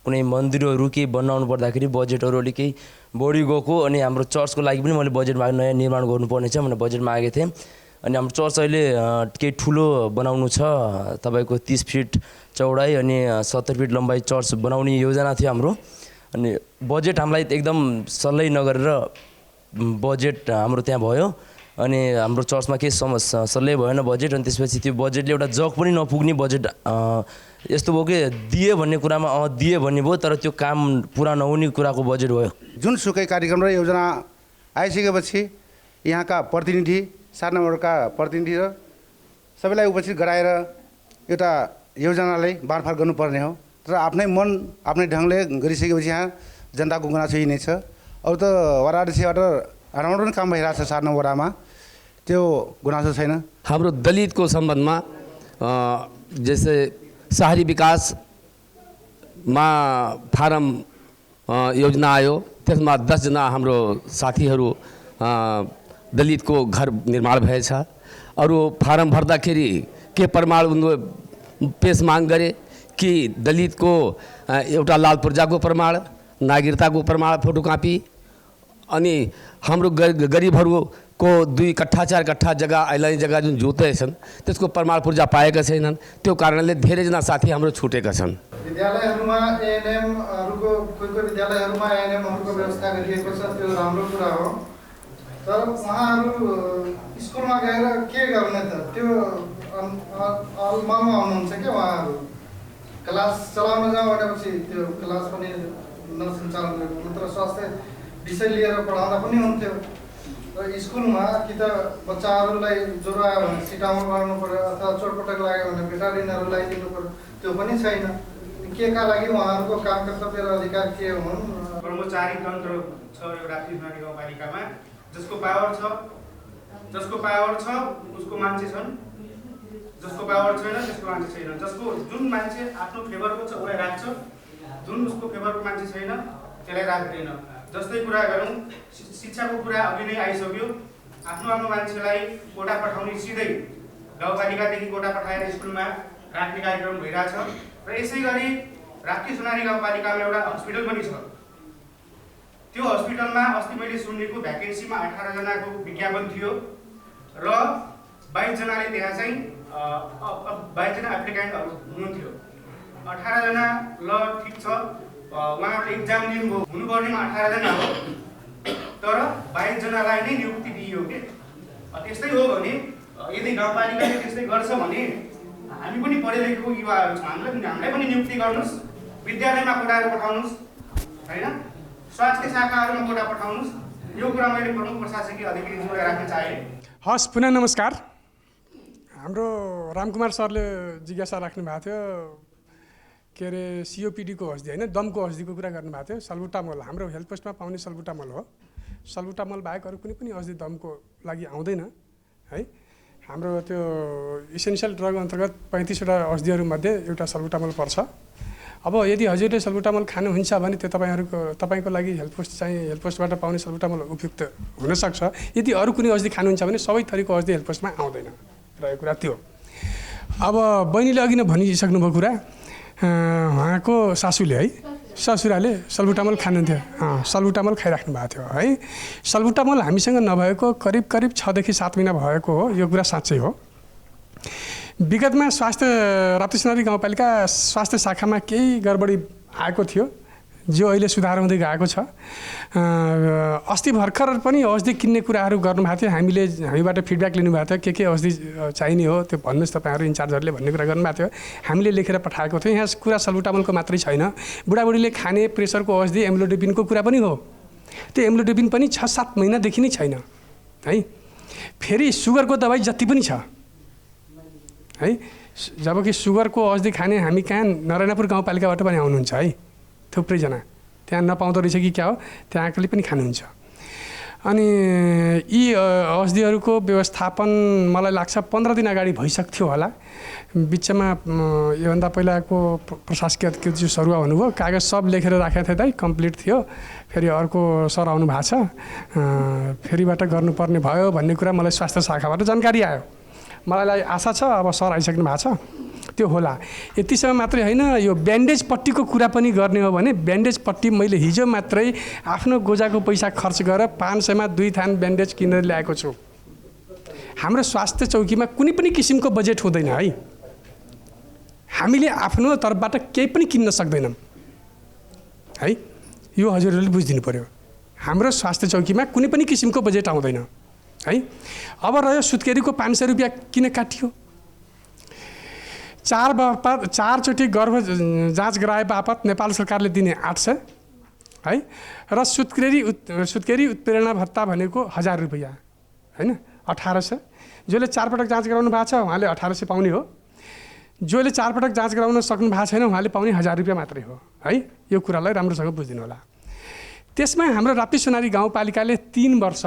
कुनै मन्दिरहरू केही बनाउनु पर्दाखेरि बजेटहरू अलिक केही बढी गएको अनि हाम्रो चर्चको लागि पनि मैले बजेट नयाँ निर्माण गर्नुपर्ने छ भनेर बजेट मागेको थिएँ। अनि हाम्रो चर्च अहिले केही ठुलो बनाउनु छ, तपाईँको 30 फिट चौडाइ अनि 70 फिट लम्बाइ चर्च बनाउने योजना थियो हाम्रो। अनि बजेट हामीलाई एकदम सल्लै नगरेर बजेट हाम्रो त्यहाँ भयो अनि हाम्रो चर्चमा केही समस्या सल्लै भएन बजेट। अनि त्यसपछि त्यो बजेटले एउटा जग पनि नपुग्ने बजेट यस्तो भयो कि दिए भन्ने कुरामा दिए भन्ने भयो, तर त्यो काम पुरा नहुने कुराको बजेट भयो। जुनसुकै कार्यक्रम र योजना आइसकेपछि यहाँका प्रतिनिधि 7 नम्बरका प्रतिनिधि र सबैलाई उपस्थित गराएर एउटा योजनालाई बाँडफाँड गर्नुपर्ने हो। तर आफ्नै मन आफ्नै ढङ्गले गरिसकेपछि यहाँ जनताको गुनासो यही नै छ। अरू त वडा अध्यक्षबाट राम्रो पनि काम भइरहेको छ 7 नम्बर वडामा, त्यो गुनासो छैन। हाम्रो दलितको सम्बन्धमा जस्तै शहरी विकासमा फारम योजना आयो, त्यसमा 10 जना हाम्रो साथीहरू दलितको घर निर्माण भएछ। अरू फारम भर्दाखेरि के प्रमाण पेश माग गरे कि दलितको एउटा लाल पूर्जाको प्रमाण, नागरिकताको प्रमाण, फोटोकपी अनि हाम्रो गरिबहरूको 2 कट्ठा 4 कट्ठा जग्गा ऐलानी जग्गा जुन जोतेछन् त्यसको प्रमाण पूर्जा पाएका छैनन्। त्यो कारणले धेरैजना साथी हाम्रो छुटेका छन्। विद्यालयहरूमा एएनएमहरूको कोही विद्यालयहरूमा एएनएमहरूको व्यवस्था गरिएको छ, त्यो राम्रो कुरा हो। तर उहाँहरू स्कुलमा गएर के गर्ने त? त्यो अलमलमा आउनुहुन्छ क्या उहाँहरू। क्लास चलाउन जाउँ भनेपछि त्यो क्लास पनि नसञ्चालन गरेको, नत्र स्वास्थ्य विषय लिएर पढाउँदा पनि हुन्थ्यो। र स्कुलमा कि त बच्चाहरूलाई ज्वरो आयो भने सिटाउन गर्नु पऱ्यो अथवा चोटपटक लाग्यो भने भिटामिनहरू लगाइदिनु पऱ्यो, त्यो पनि छैन। के का लागि उहाँहरूको काम कर्तव्य र अधिकार के हुन्? कर्मचारी तन्त्र छ एउटा राप्ती गाउँपालिकामा, जसको पावर छ उसको मान्छे छन्, जसको पावर छैन त्यसको मान्छे छैन। जसको जुन मान्छे आफ्नो फेभरको छ उसलाई राख्छ, जुन उसको फेभरको मान्छे छैन त्यसलाई राख्दैन। जस्तै कुरा गरौँ, शिक्षाको कुरा अघि नै आइसक्यो। आफ्नो मान्छेलाई कोटा पठाउने, सिधै गाउँपालिकादेखि कोटा पठाएर स्कुलमा राख्ने कार्यक्रम भइरहेछ। र यसै गरी राप्ती सोनारी गाउँपालिकामा एउटा हस्पिटल पनि छ। त्यो हस्पिटलमा अस्ति मैले सुनेको भ्याकेन्सीमा 18 जनाको विज्ञापन थियो र 22 जनाले त्यहाँ चाहिँ 22 जना एप्लिकेन्टहरू हुनुहुन्थ्यो। 18 जना ल ठिक छ, उहाँहरूले इक्जाम दिनुभयो, हुनुपर्नेमा 18 जना हो, तर 22 जनालाई नै नियुक्ति दिइयो के। त्यस्तै हो भने यदि गाउँपालिकाले त्यस्तै गर्छ भने हामी पनि पढे लेखेको युवाहरू छौँ, हामीलाई पनि नियुक्ति गर्नुहोस्, विद्यालयमा कोटाएर पठाउनुहोस्, होइन, स्वास्थ्य शाखाहरूमा कोटा पठाउनुहोस्। यो कुरा मैले प्रमुख प्रशासकीय अधिकारीज्यूलाई राख्न चाहेँ। हस्, पुनः नमस्कार। हाम्रो रामकुमार सरले जिज्ञासा राख्नु भएको थियो के अरे सिओपिडीको औषधि होइन, दमको औषधिको कुरा गर्नुभएको थियो। सल्बुटामोल हाम्रो हेल्थ पोस्टमा पाउने सल्बुटामोल हो। सल्बुटामोल बाहेक अरू कुनै पनि औषधि दमको लागि आउँदैन है। हाम्रो त्यो इसेन्सियल ड्रग अन्तर्गत 35वटा औषधिहरूमध्ये एउटा सल्बुटामोल पर्छ। अब यदि हजुरले सल्बुटामोल खानुहुन्छ भने त्यो तपाईँको लागि हेल्थ पोस्टबाट पाउने सल्बुटामोल उपयुक्त हुनसक्छ। यदि अरू कुनै औषधि खानुहुन्छ भने सबै थरीको औषधि हेल्थ पोस्टमा आउँदैन रहेको कुरा त्यो। अब बहिनीले अघि नै भनिसक्नुभयो कुरा, उहाँको सासूले है, ससुराले सल्बुटामोल खानुहुन्थ्यो, सल्बुटामोल खाइराख्नु भएको थियो है। सल्बुटामोल हामीसँग नभएको करिब 6 देखि 7 महिना भएको हो, यो कुरा साँच्चै हो। विगतमा राप्ती सोनारी गाउँपालिका स्वास्थ्य शाखामा केही गडबडी आएको थियो, जो अहिले सुधार हुँदै गएको छ। अस्ति भर्खर पनि औषधि किन्ने कुराहरू गर्नुभएको थियो, हामीबाट फिडब्याक लिनुभएको थियो, के औषधि चाहिने हो त्यो भन्नुहोस् तपाईँहरू इन्चार्जहरूले भन्ने कुरा गर्नुभएको थियो। हामीले लेखेर पठाएको थियो। यहाँ कुरा सल्बुटामोलको मात्रै छैन, बुढाबुढीले खाने प्रेसरको औषधि एम्लोडिपिनको कुरा पनि हो। त्यो एम्लोडिपिन पनि 6-7 महिनादेखि नै छैन है। फेरि सुगरको दबाई जति पनि छ है, जबकि सुगरको औषधि खाने हामी कहाँ नारायणपुर गाउँपालिकाबाट पनि आउनुहुन्छ है, थुप्रैजना त्यहाँ नपाउँदो रहेछ कि क्या हो, त्यहाँकोले पनि खानुहुन्छ। अनि यी औषधिहरूको व्यवस्थापन मलाई लाग्छ 15 दिन अगाडि भइसक्थ्यो होला। बिचमा योभन्दा पहिलाको प्रशासकीय अधिकारी सरुवा हुनुभयो, कागज सब लेखेर राखेको थिएँ दाइ, कम्प्लिट थियो। फेरि अर्को सर आउनु भएको छ, फेरिबाट गर्नुपर्ने भयो भन्ने कुरा मलाई स्वास्थ्य शाखाबाट जानकारी आयो। मलाई आशा छ अब सर आइसक्नु भएको छ, त्यो होला। यतिसम्म मात्रै होइन, यो ब्यान्डेज पट्टीको कुरा पनि गर्ने हो भने ब्यान्डेज पट्टी मैले हिजो मात्रै आफ्नो गोजाको पैसा खर्च गरेर 500 मा 2 थान ब्यान्डेज किनेर ल्याएको छु। हाम्रो स्वास्थ्य चौकीमा कुनै पनि किसिमको बजेट हुँदैन है, हामीले आफ्नो तर्फबाट केही पनि किन्न सक्दैनौँ है, यो हजुरहरूले बुझिदिनु पर्यो। हाम्रो स्वास्थ्य चौकीमा कुनै पनि किसिमको बजेट आउँदैन है। अब रह्यो सुत्केरीको 500 रुपियाँ किन काटियो? 4 चोटि गर्भ जाँच गराए बापत नेपाल सरकारले दिने 800 है, र सुत्केरी उत्प्रेरणा भत्ता भनेको 1000 रुपियाँ होइन, 1800। जसले 4 पटक जाँच गराउनु भएको छ उहाँले 1800 पाउने हो, जसले 4 पटक जाँच गराउन सक्नु भएको छैन उहाँले पाउने 1000 रुपियाँ मात्रै हो है। यो कुरालाई राम्रोसँग बुझिदिनु होला। त्यसमा हाम्रो राप्ती सोनारी गाउँपालिकाले 3 वर्ष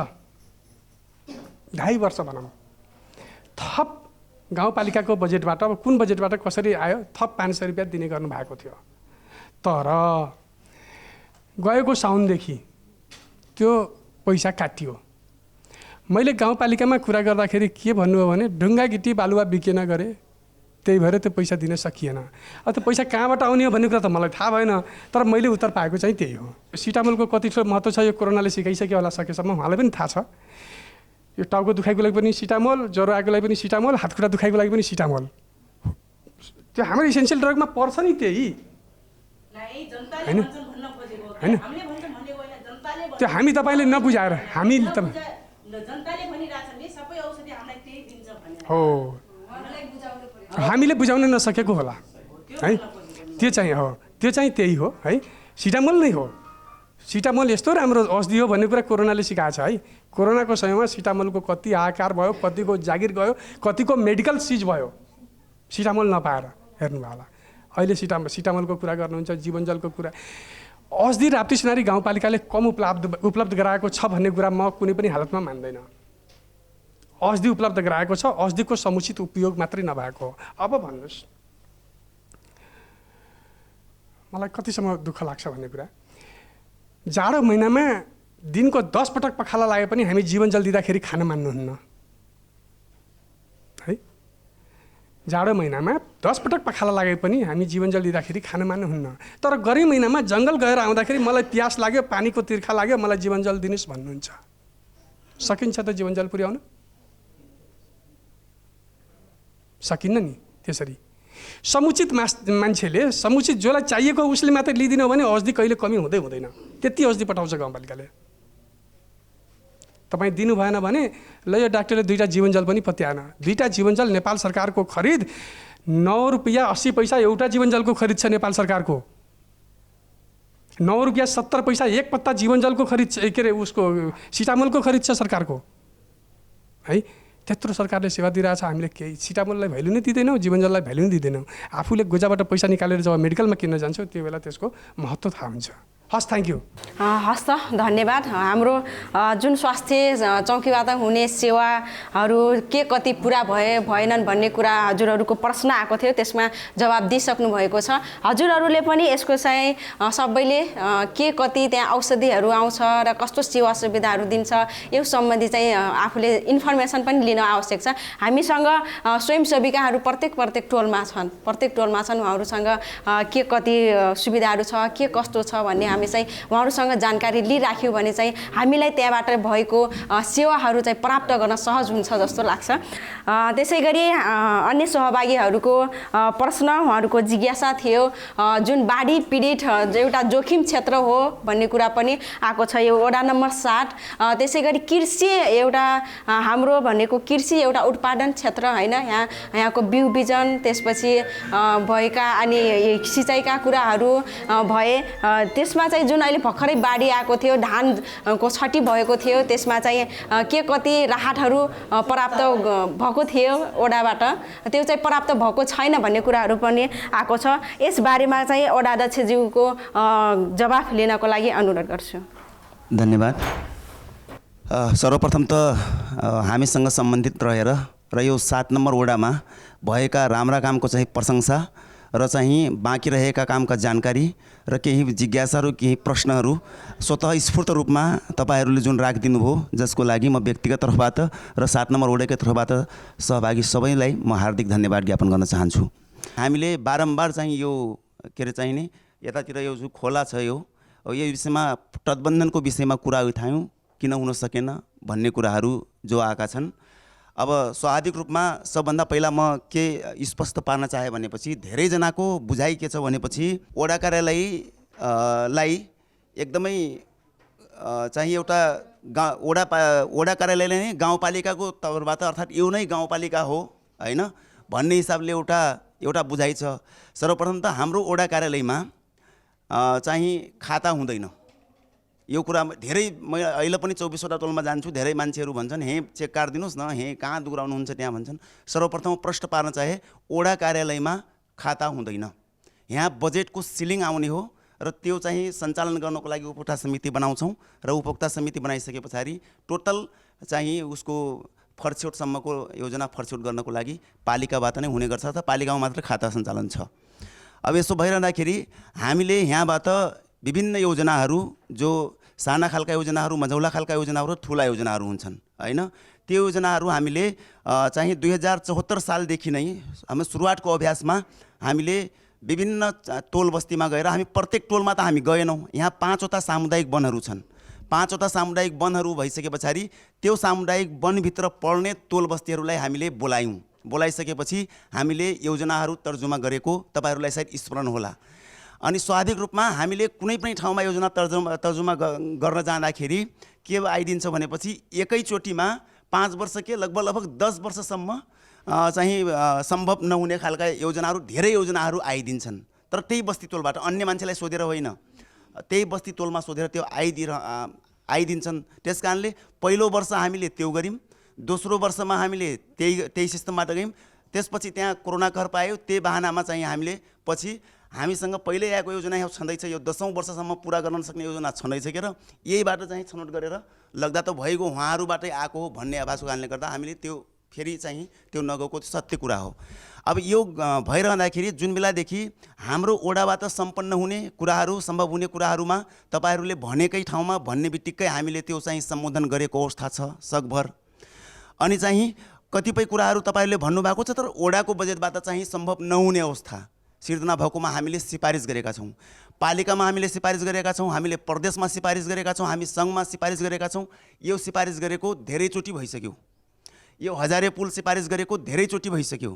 2.5 वर्ष भनौँ थप गाउँपालिकाको बजेटबाट, अब कुन बजेटबाट कसरी आयो, थप 500 रुपियाँ दिने गर्नुभएको थियो। तर गएको साउनदेखि त्यो पैसा काटियो। मैले गाउँपालिकामा कुरा गर्दाखेरि के भन्नुभयो भने ढुङ्गा गिटी बालुवा बिकेन गरे, त्यही भएर त्यो पैसा दिन सकिएन। अब त्यो पैसा कहाँबाट आउने हो भन्ने कुरा त मलाई थाहा भएन, तर मैले उत्तर पाएको चाहिँ त्यही हो। सिटामोलको कति महत्त्व छ यो कोरोनाले सिकाइसक्यो होला सकेसम्म, उहाँलाई पनि थाहा छ। यो टाउको दुखाइको लागि पनि सिटामोल, ज्वरो आएको लागि पनि सिटामोल, हातखुट्टा दुखाइको लागि पनि सिटामोल, त्यो हाम्रो इसेन्सियल ड्रगमा पर्छ नि त्यही होइन होइन। त्यो हामी तपाईँले नबुझाएर हामी हो हामीले बुझाउन नसकेको होला है। त्यो चाहिँ हो, त्यो चाहिँ त्यही हो है। सिटामोल नै हो, सिटामोल यस्तो राम्रो औषधि हो भन्ने कुरा कोरोनाले सिकाएको छ है। कोरोनाको समयमा सिटामोलको कति हाहाकार भयो, कतिको जागिर गयो, कतिको मेडिकल सिज भयो सिटामोल नपाएर, हेर्नुभयो होला। अहिले सिटामोलको कुरा गर्नुहुन्छ, जीवनजलको कुरा। औषधि राप्ती सोनारी गाउँपालिकाले कम उपलब्ध गराएको छ भन्ने कुरा म कुनै पनि हालतमा मान्दैन। औषधि उपलब्ध गराएको छ, औषधिको समुचित उपयोग मात्रै नभएको हो। अब भन्नुहोस् मलाई कतिसम्म दुःख लाग्छ भन्ने कुरा, जाडो महिनामा दिनको 10 पटक पखाला लागे पनि हामी जीवनजल दिँदाखेरि खान मान्नुहुन्न है। जाडो महिनामा 10 पटक पखाला लागे पनि हामी जीवनजल दिँदाखेरि खान मान्नुहुन्न, तर गर्मी महिनामा जङ्गल गएर आउँदाखेरि मलाई प्यास लाग्यो, पानीको तिर्खा लाग्यो, मलाई जीवनजल दिनुहोस् भन्नुहुन्छ। सकिन्छ त जीवनजल पुर्याउन? सकिन्न नि। त्यसरी समुचित मान्छेले समुचित जसलाई चाहिएको उसले मात्रै लिइदिनु भने औषधि कहिले कमी हुँदैन। त्यति औषधि पठाउँछ गाउँपालिकाले। तपाईँ दिनु भएन भने ल यो डाक्टरले 2टा जीवनजल पनि पत्याएन। 2टा जीवनजल नेपाल सरकारको खरिद 9 रुपियाँ 80 पैसा एउटा जीवनजलको खरिद छ नेपाल सरकारको। 9 रुपियाँ 70 पैसा एक पत्ता जीवनजलको खरिद छ, के अरे उसको सिटामोलको खरिद छ सरकारको है। त्यत्रो सरकारले सेवा दिइरहेछ, हामीले केही सिटामोललाई भ्यालु नै दिँदैनौँ, जीवनजललाई भ्यालु नै दिँदैनौँ। आफूले गोजाबाट पैसा निकालेर जब मेडिकलमा किन्न जान्छौँ त्यो बेला त्यसको महत्त्व थाहा हुन्छ। हस्, थ्याङ्क यू। हस् त, धन्यवाद। हाम्रो जुन स्वास्थ्य चौकीबाट हुने सेवाहरू के कति पुरा भएनन् भन्ने कुरा हजुरहरूको प्रश्न आएको थियो, त्यसमा जवाब दिइसक्नु भएको छ। हजुरहरूले पनि यसको चाहिँ सबैले के कति त्यहाँ औषधिहरू आउँछ र कस्तो सेवा सुविधाहरू दिन्छ यो सम्बन्धी चाहिँ आफूले इन्फर्मेसन पनि लिन आवश्यक छ। हामीसँग स्वयंसेविकाहरू प्रत्येक टोलमा छन्, उहाँहरूसँग के कति सुविधाहरू छ, के कस्तो छ भन्ने हामी चाहिँ उहाँहरूसँग जानकारी लिइराख्यौँ भने चाहिँ हामीलाई त्यहाँबाट भएको सेवाहरू चाहिँ प्राप्त गर्न सहज हुन्छ जस्तो लाग्छ। त्यसै गरी अन्य सहभागीहरूको प्रश्न, उहाँहरूको जिज्ञासा थियो जुन बाढी पीडित एउटा जोखिम क्षेत्र हो भन्ने कुरा पनि आएको छ, यो वडा नम्बर 60। त्यसै गरी कृषि एउटा हाम्रो भनेको कृषि एउटा उत्पादन क्षेत्र होइन, यहाँको बिउ बिजन त्यसपछि भएका अनि सिँचाइका कुराहरू भए, त्यसमा चाहिँ जुन अहिले भर्खरै बाढी आएको थियो, धानको क्षति भएको थियो, त्यसमा चाहिँ के कति राहतहरू प्राप्त भएको थियो वडाबाट, त्यो चाहिँ प्राप्त भएको छैन भन्ने कुराहरू पनि आएको छ। यसबारेमा चाहिँ वडा अध्यक्षज्यूको जवाफ लिनको लागि अनुरोध गर्छु। धन्यवाद। सर्वप्रथम त हामीसँग सम्बन्धित रहेर र यो 7 नम्बर वडामा भएका राम्रा कामको चाहिँ प्रशंसा र चाहिँ बाँकी रहेका कामका जानकारी र केही जिज्ञासाहरू, केही प्रश्नहरू स्वतः स्फूर्त रूपमा तपाईँहरूले जुन राखिदिनु भयो, जसको लागि म व्यक्तिगत तर्फबाट र 7 नम्बर वडाकै तर्फबाट सहभागी सबैलाई म हार्दिक धन्यवाद ज्ञापन गर्न चाहन्छु। हामीले बारम्बार चाहिँ यो के अरे चाहिने यतातिर यो जो खोला छ यो विषयमा तटबन्धनको विषयमा कुरा उठायौँ, किन हुन सकेन भन्ने कुराहरू जो आएका छन्। अब स्वाभाविक रूपमा सबभन्दा पहिला म के स्पष्ट पार्न चाहे भनेपछि धेरैजनाको बुझाइ के छ भनेपछि वडा कार्यालयलाई एकदमै चाहिँ एउटा वडा कार्यालयले नै गाउँपालिकाको तौरबाट अर्थात् यो नै गाउँपालिका हो होइन भन्ने हिसाबले एउटा बुझाइ छ। सर्वप्रथम त हाम्रो वडा कार्यालयमा चाहिँ खाता हुँदैन। यो कुरा धेरै अहिले पनि 24वटा टोलमा जान्छु, धेरै मान्छेहरू भन्छन् हे चेक काटिदिनुहोस् न, हे कहाँ दुराउनुहुन्छ त्यहाँ भन्छन्। सर्वप्रथम प्रश्न पार्न चाहे वडा कार्यालयमा खाता हुँदैन। यहाँ बजेटको सिलिङ आउने हो र त्यो चाहिँ सञ्चालन गर्नको लागि उपभोक्ता समिति बनाउँछौँ र उपभोक्ता समिति बनाइसके पछाडि टोटल चाहिँ उसको फरछौटसम्मको योजना फरछौट गर्नको लागि पालिकाबाट नै हुने गर्छ, त पालिकामा मात्र खाता सञ्चालन छ। अब यसो भइरहँदाखेरि हामीले यहाँबाट विभिन्न योजनाहरू जो साना खालका योजनाहरू, मझौला खालका योजनाहरू, ठुला योजनाहरू हुन्छन् होइन। त्यो योजनाहरू हामीले चाहिँ 2074 सालदेखि नै हाम्रो सुरुवातको अभ्यासमा हामीले विभिन्न टोल बस्तीमा गएर हामी प्रत्येक टोलमा त हामी गएनौँ। यहाँ 5वटा सामुदायिक वनहरू छन्। 5वटा सामुदायिक वनहरू भइसके पछाडि त्यो सामुदायिक वनभित्र पर्ने टोल बस्तीहरूलाई हामीले बोलायौँ। बोलाइसकेपछि हामीले योजनाहरू तर्जुमा गरेको तपाईँहरूलाई सायद स्मरण होला। अनि स्वाभाविक रूपमा हामीले कुनै पनि ठाउँमा योजना तर्जुमा गर्न जाँदाखेरि के आइदिन्छ भनेपछि एकैचोटिमा 5 वर्ष के लगभग 10 वर्षसम्म चाहिँ सम्भव नहुने खालका योजनाहरू, धेरै योजनाहरू आइदिन्छन्। तर त्यही बस्ती टोलबाट अन्य मान्छेलाई सोधेर होइन, त्यही बस्ती टोलमा सोधेर त्यो आइदिन्छन्। त्यस कारणले पहिलो वर्ष हामीले त्यो गऱ्यौँ, दोस्रो वर्षमा हामीले त्यही सिस्टमबाट गयौँ। त्यसपछि त्यहाँ कोरोना कहर पायो, त्यही बहानामा चाहिँ हामीले पछि हामीसँग पहिल्यै आएको योजना यहाँ छँदैछ, यो 10औँ वर्षसम्म पुरा गर्न सक्ने योजना छँदैछ के र यहीबाट चाहिँ छनौट गरेर लग्दा त भइगयो उहाँहरूबाटै आएको हो भन्ने आभासको कारणले गर्दा हामीले त्यो फेरि चाहिँ त्यो नगएको सत्य कुरा हो। अब यो भइरहँदाखेरि जुन बेलादेखि हाम्रो ओडाबाट सम्पन्न हुने कुराहरू, सम्भव हुने कुराहरूमा तपाईँहरूले भनेकै ठाउँमा भन्ने बित्तिकै हामीले त्यो चाहिँ सम्बोधन गरेको अवस्था छ सकभर। अनि चाहिँ कतिपय कुराहरू तपाईँहरूले भन्नुभएको छ तर ओडाको बजेटबाट चाहिँ सम्भव नहुने अवस्था सिर्जना भएकोमा हामीले सिफारिस गरेका छौँ। पालिकामा हामीले सिफारिस गरेका छौँ, हामीले प्रदेशमा सिफारिस गरेका छौँ, हामी सङ्घमा सिफारिस गरेका छौँ। यो सिफारिस गरेको धेरैचोटि भइसक्यो। यो हजारे पुल सिफारिस गरेको धेरैचोटि भइसक्यो।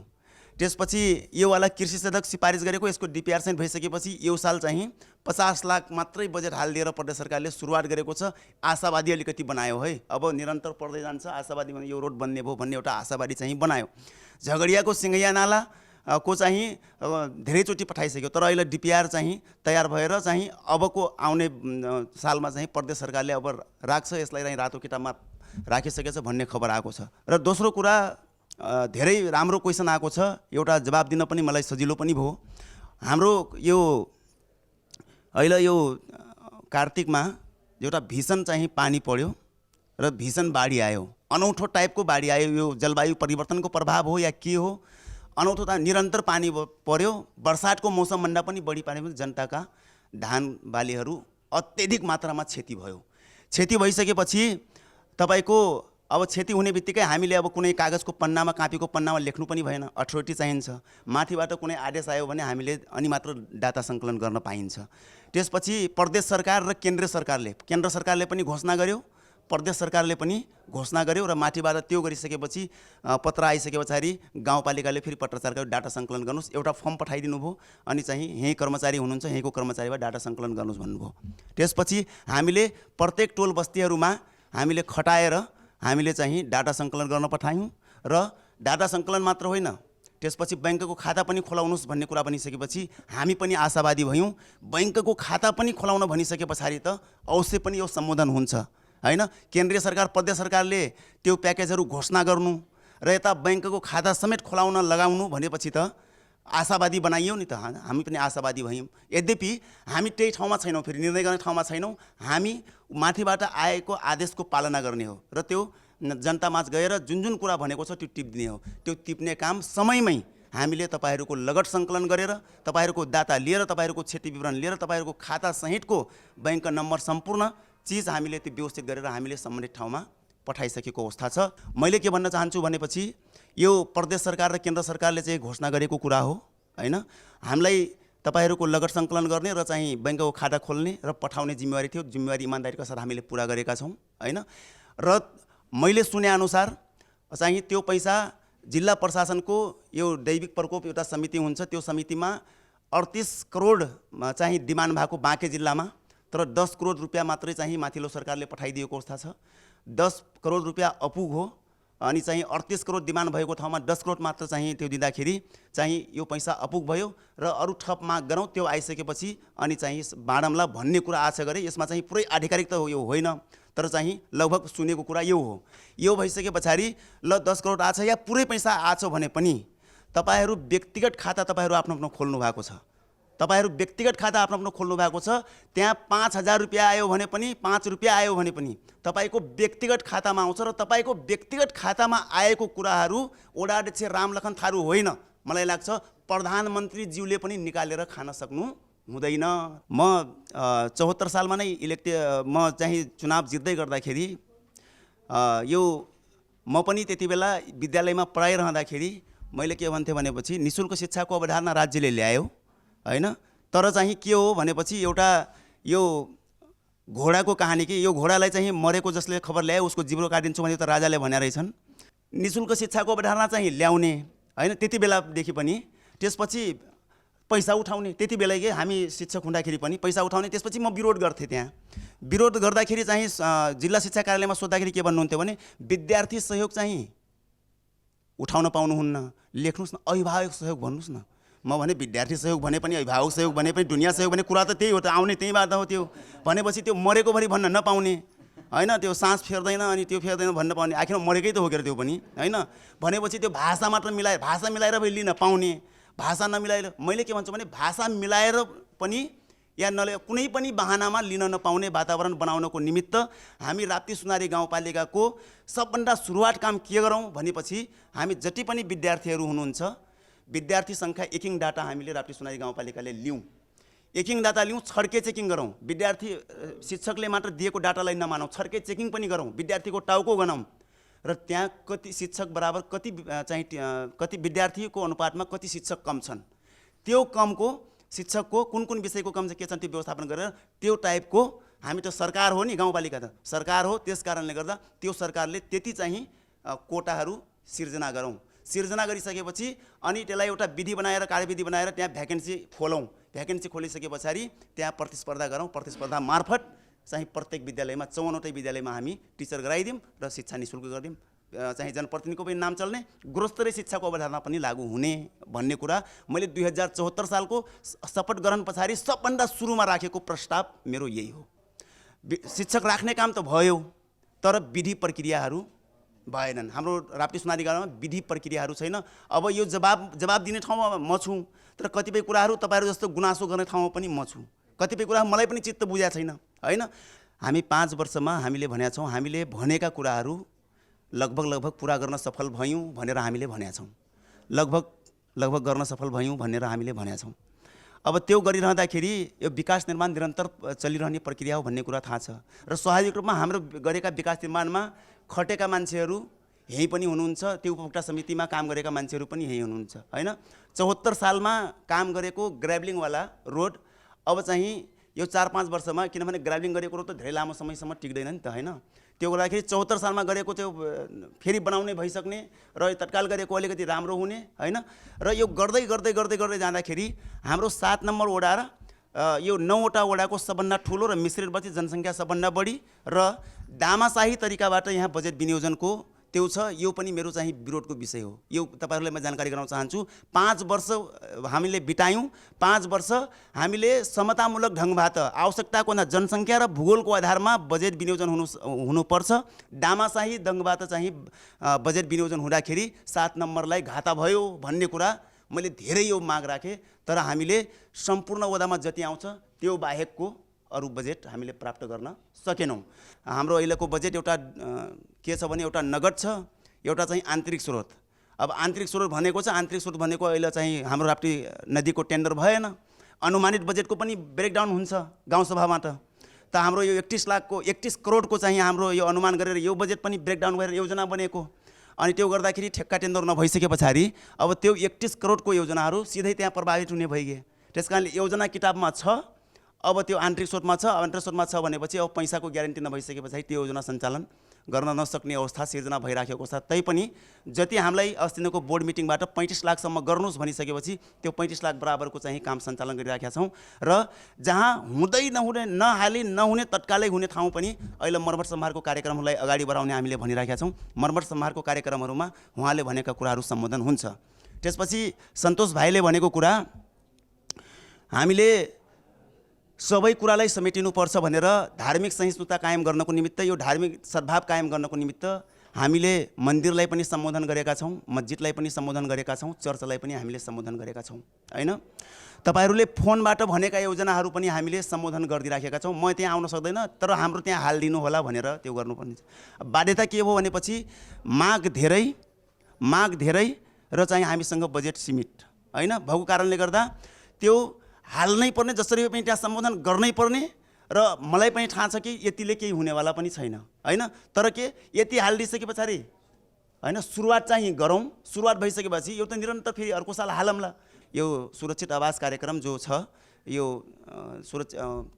त्यसपछि योवाला कृषि सडक सिफारिस गरेको, यसको डिपिआर चाहिँ भइसकेपछि यो साल चाहिँ 50 लाख मात्रै बजेट हालिदिएर प्रदेश सरकारले सुरुवात गरेको छ। आशावादी अलिकति बनायो है, अब निरन्तर पढ्दै जान्छ, आशावादी यो रोड बन्ने भयो भन्ने एउटा आशावादी चाहिँ बनायो। झगडियाको सिङ्गैया नाला को चाहिँ धेरैचोटि पठाइसक्यो, तर अहिले डिपिआर चाहिँ तयार भएर चाहिँ अबको आउने सालमा चाहिँ प्रदेश सरकारले अब राख्छ, यसलाई चाहिँ रातो किताबमा राखिसकेछ भन्ने खबर आएको छ। र दोस्रो कुरा धेरै राम्रो क्वेसन आएको छ, एउटा जवाब दिन पनि मलाई सजिलो पनि भयो। हाम्रो यो अहिले यो कार्तिकमा एउटा भीषण चाहिँ पानी पर्यो र भीषण बाढी आयो, अनौठो टाइपको बाढी आयो। यो जलवायु परिवर्तनको प्रभाव हो या के हो, अनौठो निरन्तर पानी पर्यो। बर्सातको मौसमभन्दा पनि बढी पानी, जनताका धान बालीहरू अत्यधिक मात्रामा क्षति भयो। क्षति भइसकेपछि तपाईँको अब क्षति हुने बित्तिकै हामीले अब कुनै कागजको पन्नामा, कापीको पन्नामा लेख्नु पनि भएन, अथोरिटी चाहिन्छ। माथिबाट कुनै आदेश आयो भने हामीले अनि मात्र डाटा सङ्कलन गर्न पाइन्छ। त्यसपछि प्रदेश सरकार र केन्द्र सरकारले पनि घोषणा गर्यो, प्रदेश सरकारले पनि घोषणा गर्यो र माथिबाट त्यो गरिसकेपछि पत्र आइसके पछाडि गाउँपालिकाले फेरि पत्राचार गर्यो, डाटा सङ्कलन गर्नुहोस्, एउटा फर्म पठाइदिनु भयो अनि चाहिँ यहीँ कर्मचारी हुनुहुन्छ, यहीँको कर्मचारीबाट डाटा सङ्कलन गर्नुहोस् भन्नुभयो। त्यसपछि हामीले प्रत्येक टोल बस्तीहरूमा हामीले खटाएर हामीले चाहिँ डाटा सङ्कलन गर्न पठायौँ र डाटा सङ्कलन मात्र होइन, त्यसपछि बैंकको खाता पनि खोलाउनुहोस् भन्ने कुरा भनिसकेपछि हामी पनि आशावादी भयौँ। बैंकको खाता पनि खोलाउन भनिसके पछाडि त अवश्य पनि यो सम्बोधन हुन्छ हैन। केन्द्रीय सरकार, प्रदेश सरकारले त्यो प्याकेजहरू घोषणा गर्नु र यता बैंकको खाता समेत खोलाउन लगाउनु भनेपछि त आशावादी बनाइयो नि त, हामी पनि आशावादी भयौँ। यद्यपि हामी त्यही ठाउँमा छैनौँ, फेरि निर्णय गर्ने ठाउँमा छैनौँ। हामी माथिबाट आएको आदेशको पालना गर्ने हो र त्यो जनतामाझ गएर जुन कुरा भनेको छ त्यो टिप्दिने हो। त्यो टिप्ने काम समयमै हामीले तपाईँहरूको लगत सङ्कलन गरेर, तपाईँहरूको डाटा लिएर, तपाईँहरूको क्षति विवरण लिएर, तपाईँहरूको खाता सहितको बैंक नम्बर सम्पूर्ण चिज हामीले त्यो व्यवस्थित गरेर हामीले सम्बन्धित ठाउँमा पठाइसकेको अवस्था छ। मैले के भन्न चाहन्छु भनेपछि यो प्रदेश सरकार र केन्द्र सरकारले चाहिँ घोषणा गरेको कुरा हो होइन। हामीलाई तपाईँहरूको लगत सङ्कलन गर्ने र चाहिँ ब्याङ्कको खाता खोल्ने र पठाउने जिम्मेवारी थियो। जिम्मेवारी इमान्दारीका साथ हामीले पुरा गरेका छौँ होइन। र मैले सुनेअनुसार चाहिँ त्यो पैसा जिल्ला प्रशासनको यो दैविक प्रकोप एउटा समिति हुन्छ, त्यो समितिमा 38 करोड चाहिँ डिमान्ड भएको बाँके जिल्लामा, तर 10 करोड रुपियाँ मात्रै चाहिँ माथिल्लो सरकारले पठाइदिएको अवस्था छ। 10 करोड रुपियाँ अपुग हो अनि चाहिँ 38 करोड डिमान्ड भएको ठाउँमा 10 करोड मात्र चाहिँ त्यो दिँदाखेरि चाहिँ यो पैसा अपुग भयो र अरू थप माग गरौँ, त्यो आइसकेपछि अनि चाहिँ बाँडमला भन्ने कुरा आशा गरे। यसमा चाहिँ पुरै आधिकारिक त यो होइन, तर चाहिँ लगभग सुनेको कुरा यो हो। यो भइसके पछाडि ल 10 करोड आछ या पुरै पैसा आछ भने पनि तपाईँहरू व्यक्तिगत खाता तपाईँहरू आफ्नो आफ्नो खोल्नु भएको छ। तपाईँहरू व्यक्तिगत खाता आफ्नो आफ्नो खोल्नु भएको छ। त्यहाँ 5,000 रुपियाँ आयो भने पनि 5 रुपियाँ आयो भने पनि तपाईँको व्यक्तिगत खातामा आउँछ र तपाईँको व्यक्तिगत खातामा आएको कुराहरू वडा अध्यक्ष रामलखन थारू होइन, मलाई लाग्छ प्रधानमन्त्रीज्यूले पनि निकालेर खान सक्नु हुँदैन। म 74 सालमा नै म चाहिँ चुनाव जित्दै गर्दाखेरि यो म पनि त्यति बेला विद्यालयमा पढाइरहँदाखेरि मैले के भन्थेँ भनेपछि निःशुल्क शिक्षाको अवधारणा राज्यले ल्यायो होइन, तर चाहिँ के हो भनेपछि एउटा यो घोडाको कहानी कि यो घोडालाई चाहिँ मरेको जसले खबर ल्यायो उसको जिब्रो काटिदिन्छु भने त राजाले भने रहेछन्। निःशुल्क शिक्षाको अवधारणा चाहिँ ल्याउने होइन त्यति बेलादेखि पनि, त्यसपछि पैसा उठाउने। त्यति बेला कि हामी शिक्षक हुँदाखेरि पनि पैसा उठाउने, त्यसपछि म विरोध गर्थेँ। त्यहाँ विरोध गर्दाखेरि चाहिँ जिल्ला शिक्षा कार्यालयमा सोद्धाखेरि के भन्नुहुन्थ्यो भने विद्यार्थी सहयोग चाहिँ उठाउन पाउनुहुन्न, लेख्नुहोस् न, अभिभावक सहयोग भन्नुहोस् न। म भने विद्यार्थी सहयोग भने पनि अभिभावक सहयोग भने पनि दुनियाँ सहयोग भने कुरा त त्यही हो त, आउने त्यहीबाट हो। त्यो भनेपछि त्यो मरेकोभरि भन्न नपाउने होइन, त्यो सास फेर्दैन अनि त्यो फेर्दैन भन्न पाउने, आखिर मरेकै त हो के त्यो पनि होइन। भनेपछि त्यो भाषा मात्र मिलाएर भाषा मिलाएर लिन पाउने, भाषा नमिलाएर मैले के भन्छु भने भाषा मिलाएर पनि या कुनै पनि बहानामा लिन नपाउने वातावरण बनाउनको निमित्त हामी राप्ती सुनारी गाउँपालिकाको सबभन्दा सुरुवात काम के गरौँ भनेपछि हामी जति पनि विद्यार्थीहरू हुनुहुन्छ विद्यार्थी सङ्ख्या एकिङ डाटा हामीले राप्ती सुनारी गाउँपालिकाले लिउँ, एकिङ डाटा लिउँ, छड्के चेकिङ गरौँ। विद्यार्थी शिक्षकले मात्र दिएको डाटालाई नमानौँ, छड्के चेकिङ पनि गरौँ, विद्यार्थीको टाउको गनौँ र त्यहाँ कति शिक्षक बराबर कति विद्यार्थीको अनुपातमा कति शिक्षक कम छन्, त्यो कमको शिक्षकको कुन कुन विषयको कम के छन् त्यो व्यवस्थापन गरेर त्यो टाइपको हामी त सरकार हो नि, गाउँपालिका त सरकार हो, त्यस कारणले गर्दा त्यो सरकारले त्यति चाहिँ कोटाहरू सिर्जना गरौँ। सिर्जना गरिसकेपछि अनि त्यसलाई एउटा विधि बनाएर कार्यविधि बनाएर त्यहाँ भ्याकेन्सी खोलौँ। भ्याकेन्सी खोलिसके पछाडि त्यहाँ प्रतिस्पर्धा गरौँ। प्रतिस्पर्धा मार्फत चाहिँ प्रत्येक विद्यालयमा 54वटै विद्यालयमा हामी टिचर गराइदिउँ र शिक्षा निःशुल्क गरिदिउँ। चाहिँ जनप्रतिनिधिको पनि नाम चल्ने, गुणस्तरीय शिक्षाको अवधारणा पनि लागू हुने भन्ने कुरा मैले 2074 सालको शपथ ग्रहण पछाडि सबभन्दा सुरुमा राखेको प्रस्ताव मेरो यही हो। शिक्षक राख्ने काम त भयो तर विधि प्रक्रियाहरू भएनन्। हाम्रो राप्ती सुनारी गाउँमा विधि प्रक्रियाहरू छैन। अब यो जवाब दिने ठाउँमा म छु, तर कतिपय कुराहरू तपाईँहरू जस्तो गुनासो गर्ने ठाउँमा पनि म छु। कतिपय कुरा मलाई पनि चित्त बुझाएको छैन होइन। हामी 5 वर्षमा हामीले भनेका छौँ, हामीले भनेका कुराहरू लगभग पुरा गर्न सफल भयौँ भनेर हामीले भनेका छौँ, लगभग गर्न सफल भयौँ भनेर हामीले भनेका छौँ। अब त्यो गरिरहँदाखेरि यो विकास निर्माण निरन्तर चलिरहने प्रक्रिया हो भन्ने कुरा थाहा छ र स्वाभाविक रूपमा हाम्रो गरेका विकास निर्माणमा खटेका मान्छेहरू यहीँ पनि हुनुहुन्छ, त्यो उपभोक्ता समितिमा काम गरेका मान्छेहरू पनि यहीँ हुनुहुन्छ होइन। 74 सालमा काम गरेको ग्राभलिङवाला रोड अब चाहिँ यो 4-5 वर्षमा, किनभने ग्राभलिङ गरेको रोड त धेरै लामो समयसम्म टिक्दैन नि त होइन। त्यो गर्दाखेरि 74 सालमा गरेको त्यो फेरि बनाउने भइसक्ने र तत्काल गरेको अलिकति राम्रो हुने होइन। र यो गर्दै जाँदाखेरि हाम्रो 7 नम्बर वडा र यो 9वटा वडाको सबभन्दा ठुलो र मिश्रित बस्ती जनसङ्ख्या सबभन्दा बढी र दामाशाही तरिकाबाट यहाँ बजेट विनियोजनको त्यो छ। यो पनि मेरो चाहिँ विरोधको विषय हो। यो तपाईँहरूलाई म जानकारी गराउन चाहन्छु। 5 वर्ष हामीले बितायौँ, 5 वर्ष हामीले समतामूलक ढङ्गबाट आवश्यकताको जनसङ्ख्या र भूगोलको आधारमा बजेट विनियोजन हुनुपर्छ। दामाशाही ढङ्गबाट चाहिँ बजेट विनियोजन हुँदाखेरि 7 नम्बरलाई घाटा भयो भन्ने कुरा मैले धेरै यो माग राखेँ, तर हामीले सम्पूर्ण वडामा जति आउँछ त्यो बाहेकको अरू बजेट हामीले प्राप्त गर्न सकेनौँ। हाम्रो अहिलेको बजेट एउटा के छ भने एउटा नगद छ, एउटा चाहिँ आन्तरिक स्रोत। अब आन्तरिक स्रोत भनेको छ, आन्तरिक स्रोत भनेको अहिले चाहिँ हाम्रो राप्ती नदीको टेन्डर भएन, अनुमानित बजेटको पनि ब्रेकडाउन हुन्छ गाउँसभाबाट। त हाम्रो यो 31 करोडको चाहिँ हाम्रो यो अनुमान गरेर यो बजेट पनि ब्रेकडाउन गरेर योजना बनेको। अनि त्यो गर्दाखेरि ठेक्का टेन्डर नभइसके पछाडि अब त्यो 31 करोडको योजनाहरू सिधै त्यहाँ प्रभावित हुने भइगए। त्यस कारणले योजना किताबमा छ, अब त्यो आन्तरिक स्रोतमा छ। आन्तरिक स्रोतमा छ भनेपछि अब पैसाको ग्यारेन्टी नभइसके पछाडि त्यो योजना सञ्चालन गर्न नसक्ने अवस्था सिर्जना भइराखेको छ। तैपनि जति हामीलाई अस्ति दिनको बोर्ड मिटिङबाट 35 लाखसम्म गर्नुहोस् भनिसकेपछि त्यो 35 लाख बराबरको चाहिँ काम सञ्चालन गरिराखेका छौँ। र जहाँ हुँदै नहुने नहाली नहुने तत्कालै हुने ठाउँ पनि अहिले मर्मत सम्हारको कार्यक्रमहरूलाई अगाडि बढाउने हामीले भनिराखेका छौँ। मर्मत सम्हारको कार्यक्रमहरूमा उहाँले भनेका कुराहरू सम्बोधन हुन्छ। त्यसपछि सन्तोष भाइले भनेको कुरा हामीले सबै कुरालाई समेटिनुपर्छ भनेर धार्मिक सहिष्णुता कायम गर्नको निमित्त, यो धार्मिक सद्भाव कायम गर्नको निमित्त हामीले मन्दिरलाई पनि सम्बोधन गरेका छौँ, मस्जिदलाई पनि सम्बोधन गरेका छौँ, चर्चलाई पनि हामीले सम्बोधन गरेका छौँ हैन। तपाईहरूले फोनबाट भनेका योजनाहरू पनि हामीले सम्बोधन गरिदिराखेका छौँ। म त्यहाँ आउन सक्दैन, तर हाम्रो त्यहाँ हालिदिनु होला भनेर त्यो गर्नुपर्ने छ। बाध्यता के हो भनेपछि माग धेरै र चाहिँ हामीसँग बजेट सीमित हैन भएको कारणले गर्दा त्यो हाल्नै पर्ने, जसरी पनि त्यहाँ सम्बोधन गर्नै पर्ने। र मलाई पनि थाहा छ कि यतिले केही हुनेवाला पनि छैन हैन। तर के यति हालिदिइसके पछाडि हैन सुरुवात चाहिँ गरौँ। सुरुवात भइसकेपछि यो त निरन्तर फेरि अर्को साल हालौँला। यो सुरक्षित आवास कार्यक्रम जो छ, यो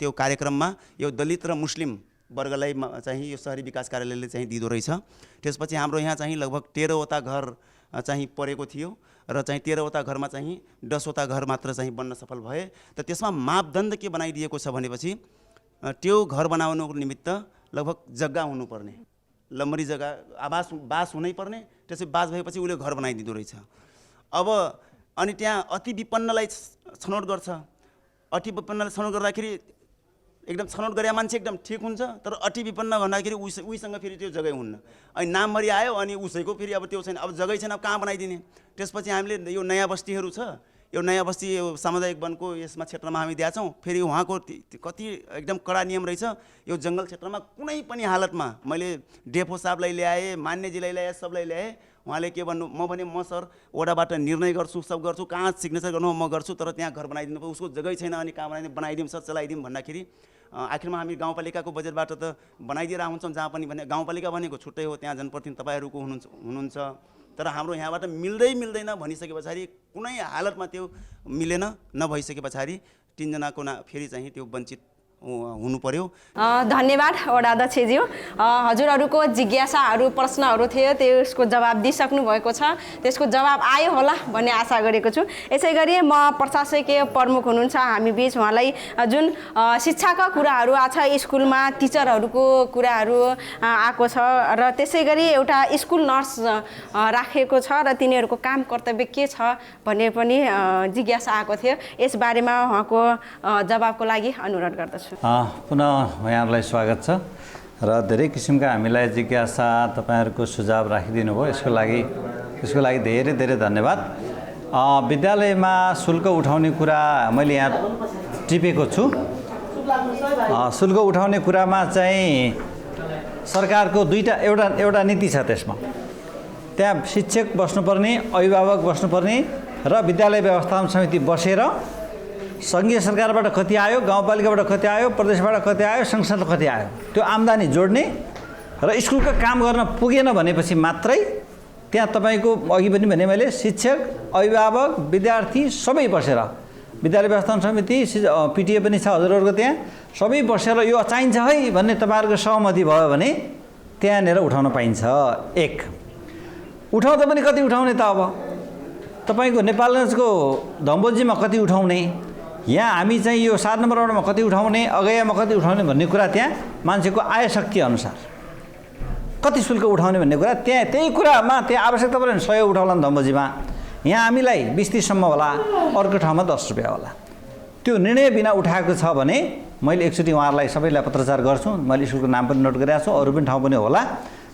त्यो कार्यक्रममा यो दलित र मुस्लिम वर्गलाई चाहिँ यो शहरी विकास कार्यालयले चाहिँ दिँदो रहेछ। त्यसपछि हाम्रो यहाँ चाहिँ लगभग 13वटा घर चाहिँ परेको थियो र चाहिँ 13वटा घरमा चाहिँ 10वटा घर मात्र चाहिँ बन्न सफल भए। त त्यसमा मापदण्ड के बनाइदिएको छ भनेपछि त्यो घर बनाउनुको निमित्त लगभग जग्गा हुनुपर्ने, लम्बरी जग्गा, बास हुनै पर्ने। त्यसपछि बास भएपछि उसले घर बनाइदिँदो रहेछ। अब अनि त्यहाँ अति विपन्नलाई छनौट गर्छ। अति विपन्नलाई छनौट गर्दाखेरि एकदम छनौट गरे मान्छे एकदम ठिक हुन्छ, तर अति विपन्न भन्दाखेरि उहीसँग फेरि त्यो जग्गै हुन्न। अनि नामभरि आयो अनि उसैको फेरि अब त्यो छैन, अब जग्गै छैन, अब कहाँ बनाइदिने। त्यसपछि हामीले यो नयाँ बस्तीहरू छ, यो नयाँ बस्ती यो सामुदायिक वनको यसमा क्षेत्रमा हामी दिएका छौँ। फेरि उहाँको कति एकदम कडा नियम रहेछ। यो जङ्गल क्षेत्रमा कुनै पनि हालतमा मैले डेफो साहबलाई ल्याएँ, मान्यजीलाई ल्याएँ, सबलाई ल्याएँ। उहाँले के भन्नु, म भने म सर वडाबाट निर्णय गर्छु, सब गर्छु, कहाँ सिग्नेचर गर्नु म गर्छु, तर त्यहाँ घर बनाइदिनु, उसको जग्गै छैन, अनि कहाँ बनाइदिउँ सर, चलाइदिउँ भन्दाखेरि आखिरमा हामी गाउँपालिकाको बजेटबाट त बनाइदिएर हुन्छौँ। जहाँ पनि भने गाउँपालिका भनेको छुट्टै हो, त्यहाँ जनप्रतिनिधि तपाईँहरूको हुनुहुन्छ, तर हाम्रो यहाँबाट मिल्दैन भनिसके पछाडि कुनै हालतमा त्यो मिलेन। नभइसके पछाडि 3 जनाको फेरि चाहिँ त्यो वञ्चित हुनु पर्यो। धन्यवाद वडा अध्यक्षज्यू। हजुरहरूको जिज्ञासाहरू प्रश्नहरू थियो, त्यसको जवाब दिइसक्नु भएको छ, त्यसको जवाब आयो होला भन्ने आशा गरेको छु। यसै गरी म प्रशासकीय प्रमुख हुनुहुन्छ हामी बिच, उहाँलाई जुन शिक्षाका कुराहरू आछ, स्कुलमा टिचरहरूको कुराहरू आएको छ र त्यसै गरी एउटा स्कुल नर्स राखेको छ र तिनीहरूको काम कर्तव्य के छ भन्ने पनि जिज्ञासा आएको थियो। यसबारेमा उहाँको जवाबको लागि अनुरोध गर्दछु। पुनः यहाँहरूलाई स्वागत छ र धेरै किसिमका हामीलाई जिज्ञासा तपाईँहरूको सुझाव राखिदिनु भयो, यसको लागि धेरै धेरै धन्यवाद। विद्यालयमा शुल्क उठाउने कुरा मैले यहाँ टिपेको छु। शुल्क उठाउने कुरामा चाहिँ सरकारको एउटा नीति छ। त्यसमा त्यहाँ शिक्षक बस्नुपर्ने, अभिभावक बस्नुपर्ने र विद्यालय व्यवस्थापन समिति बसेर सङ्घीय सरकारबाट कति आयो, गाउँपालिकाबाट कति आयो, प्रदेशबाट कति आयो, संसदबाट कति आयो, त्यो आम्दानी जोड्ने र स्कुलको काम गर्न पुगेन भनेपछि मात्रै त्यहाँ तपाईँको अघि पनि भने मैले शिक्षक, अभिभावक, विद्यार्थी सबै बसेर, विद्यालय व्यवस्थापन समिति, पिटिए पनि छ हजुरहरूको त्यहाँ, सबै बसेर यो चाहिन्छ है भन्ने तपाईँहरूको सहमति भयो भने त्यहाँनिर उठाउन पाइन्छ। एक उठाउँदा पनि कति उठाउने त, अब तपाईँको नेपालगञ्जको धम्बोजीमा कति उठाउने, यहाँ हामी चाहिँ यो 7 नम्बर वार्डमा कति उठाउने, अगैयामा कति उठाउने भन्ने कुरा त्यहाँ मान्छेको आय शक्ति अनुसार कति शुल्क उठाउने भन्ने कुरा त्यही कुरामा त्यहाँ आवश्यकता पऱ्यो भने 100 उठाउला नि धम्बोजीमा, यहाँ हामीलाई 20-30सम्म होला, अर्को ठाउँमा 10 रुपियाँ होला। त्यो निर्णय बिना उठाएको छ भने मैले एकचोटि उहाँहरूलाई सबैलाई पत्रचार गर्छु, मैले स्कुलको नाम पनि नोट गरिरहेको छु, अरू पनि ठाउँ पनि होला।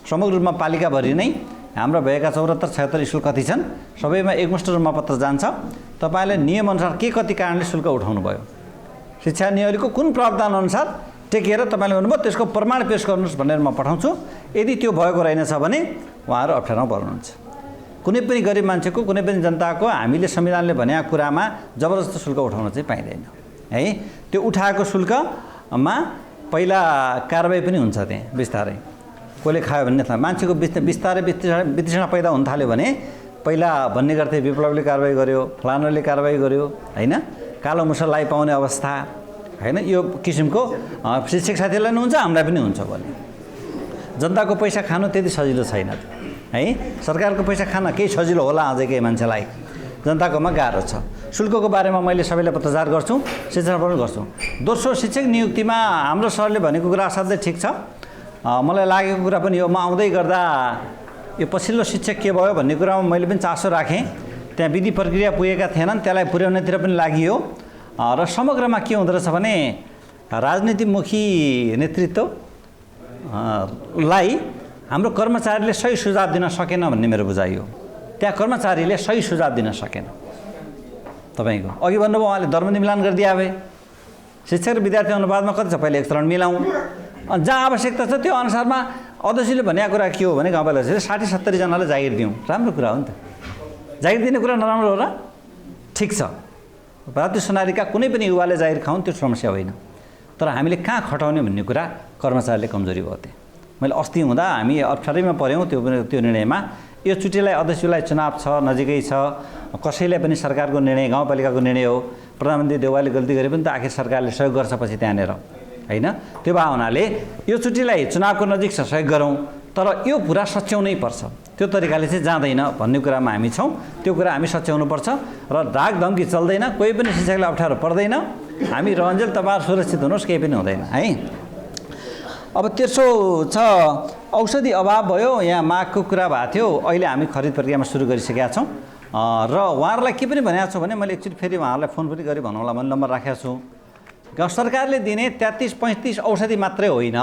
समग्र रूपमा पालिकाभरि नै हाम्रा भएका 74-76 स्कुल कति छन्, सबैमा एकमुष्ट रूपमा पत्र जान्छ। तपाईँले नियमअनुसार के कति कारणले शुल्क उठाउनु भयो, शिक्षा नियमको कुन प्रावधानअनुसार टेकेर तपाईँले भन्नुभयो त्यसको प्रमाण पेश गर्नुहोस् भनेर म पठाउँछु। यदि त्यो भएको रहेनछ भने उहाँहरू अप्ठ्यारोमा पर्नुहुन्छ। कुनै पनि गरिब मान्छेको, कुनै पनि जनताको हामीले संविधानले भनेको कुरामा जबरजस्त शुल्क उठाउन चाहिँ पाइँदैन है। त्यो उठाएको शुल्कमा पहिला कारबाही पनि हुन्छ त्यहाँ बिस्तारै। कसले खायो भन्ने थाहा मान्छेको बिस्तारै वितृष्णा पैदा हुन थाल्यो भने पहिला भन्ने गर्थे विप्लवले कारबाही गर्यो, फलानाले कारबाही गर्यो होइन, कालो मुसललाई पाउने अवस्था होइन, यो किसिमको शिक्षक साथीहरूलाई पनि हुन्छ, हामीलाई पनि हुन्छ भने जनताको पैसा खानु त्यति सजिलो छैन है। सरकारको पैसा खान केही सजिलो होला अझै केही मान्छेलाई, जनताकोमा गाह्रो छ। शुल्कको बारेमा मैले सबैलाई पत्रचार गर्छु, शिक्षा पनि गर्छु। दोस्रो शिक्षक नियुक्तिमा हाम्रो सरले भनेको कुरा असाध्यै ठिक छ। मलाई लागेको कुरा पनि यो म आउँदै गर्दा यो पछिल्लो शिक्षक के भयो भन्ने कुरामा मैले पनि चासो राखेँ। त्यहाँ विधि प्रक्रिया पुगेका थिएनन्, त्यसलाई पुर्याउनेतिर पनि लागि र समग्रमा के हुँदो रहेछ भने राजनीतिमुखी नेतृत्व लाई हाम्रो कर्मचारीले सही सुझाव दिन सकेन भन्ने मेरो बुझाइ हो। त्यहाँ कर्मचारीले सही सुझाव दिन सकेन। तपाईँको अघि भन्नुभयो उहाँले दरबन्दी मिलान गरिदिए भए शिक्षक र विद्यार्थी अनुपातमा कति छ पहिले 1:3 मिलाउँ, जहाँ आवश्यकता छ त्यो अनुसारमा अध्यक्षले भनेको कुरा के हो भने गाउँपालिकाले 60-70 जनालाई जागिर दिउँ, राम्रो कुरा हो नि त। जागिर दिने कुरा नराम्रो हो र? ठिक छ, राति सोनारीका कुनै पनि युवाले जागिर खाउन् त्यो समस्या होइन, तर हामीले कहाँ खटाउने भन्ने कुरा कर्मचारीले कमजोरी भयो। त्यहाँ मैले अस्ति हुँदा हामी अप्ठ्यारैमा पऱ्यौँ त्यो निर्णयमा। यो चुटिलाई अध्यक्षलाई चुनाव छ, नजिकै छ, कसैलाई पनि सरकारको निर्णय गाउँपालिकाको निर्णय हो। प्रधानमन्त्री देउवाले गल्ती गरे पनि त आखिर सरकारले सहयोग गर्छ पछि त्यहाँनिर होइन। त्यो भए हुनाले यो चुटिलाई चुनावको नजिक छ सहयोग गरौँ, तर यो कुरा सच्याउनै पर्छ, त्यो तरिकाले चाहिँ जाँदैन भन्ने कुरामा हामी छौँ। त्यो कुरा हामी सच्याउनुपर्छ र धाक धम्की चल्दैन, कोही पनि शिक्षकलाई अप्ठ्यारो पर्दैन। हामी रहन्जेल तपाईँहरू सुरक्षित हुनुहोस्, केही पनि हुँदैन है। अब तेस्रो छ औषधि अभाव भयो, यहाँ मागको कुरा भएको थियो, अहिले हामी खरिद प्रक्रियामा सुरु गरिसकेका छौँ र उहाँहरूलाई के पनि भनेको छु भने मैले एकचोटि फेरि उहाँहरूलाई फोन पनि गरी भनौँला, मैले नम्बर राखेको छु। गाउँ सरकारले दिने 33-35 औषधि मात्रै होइन,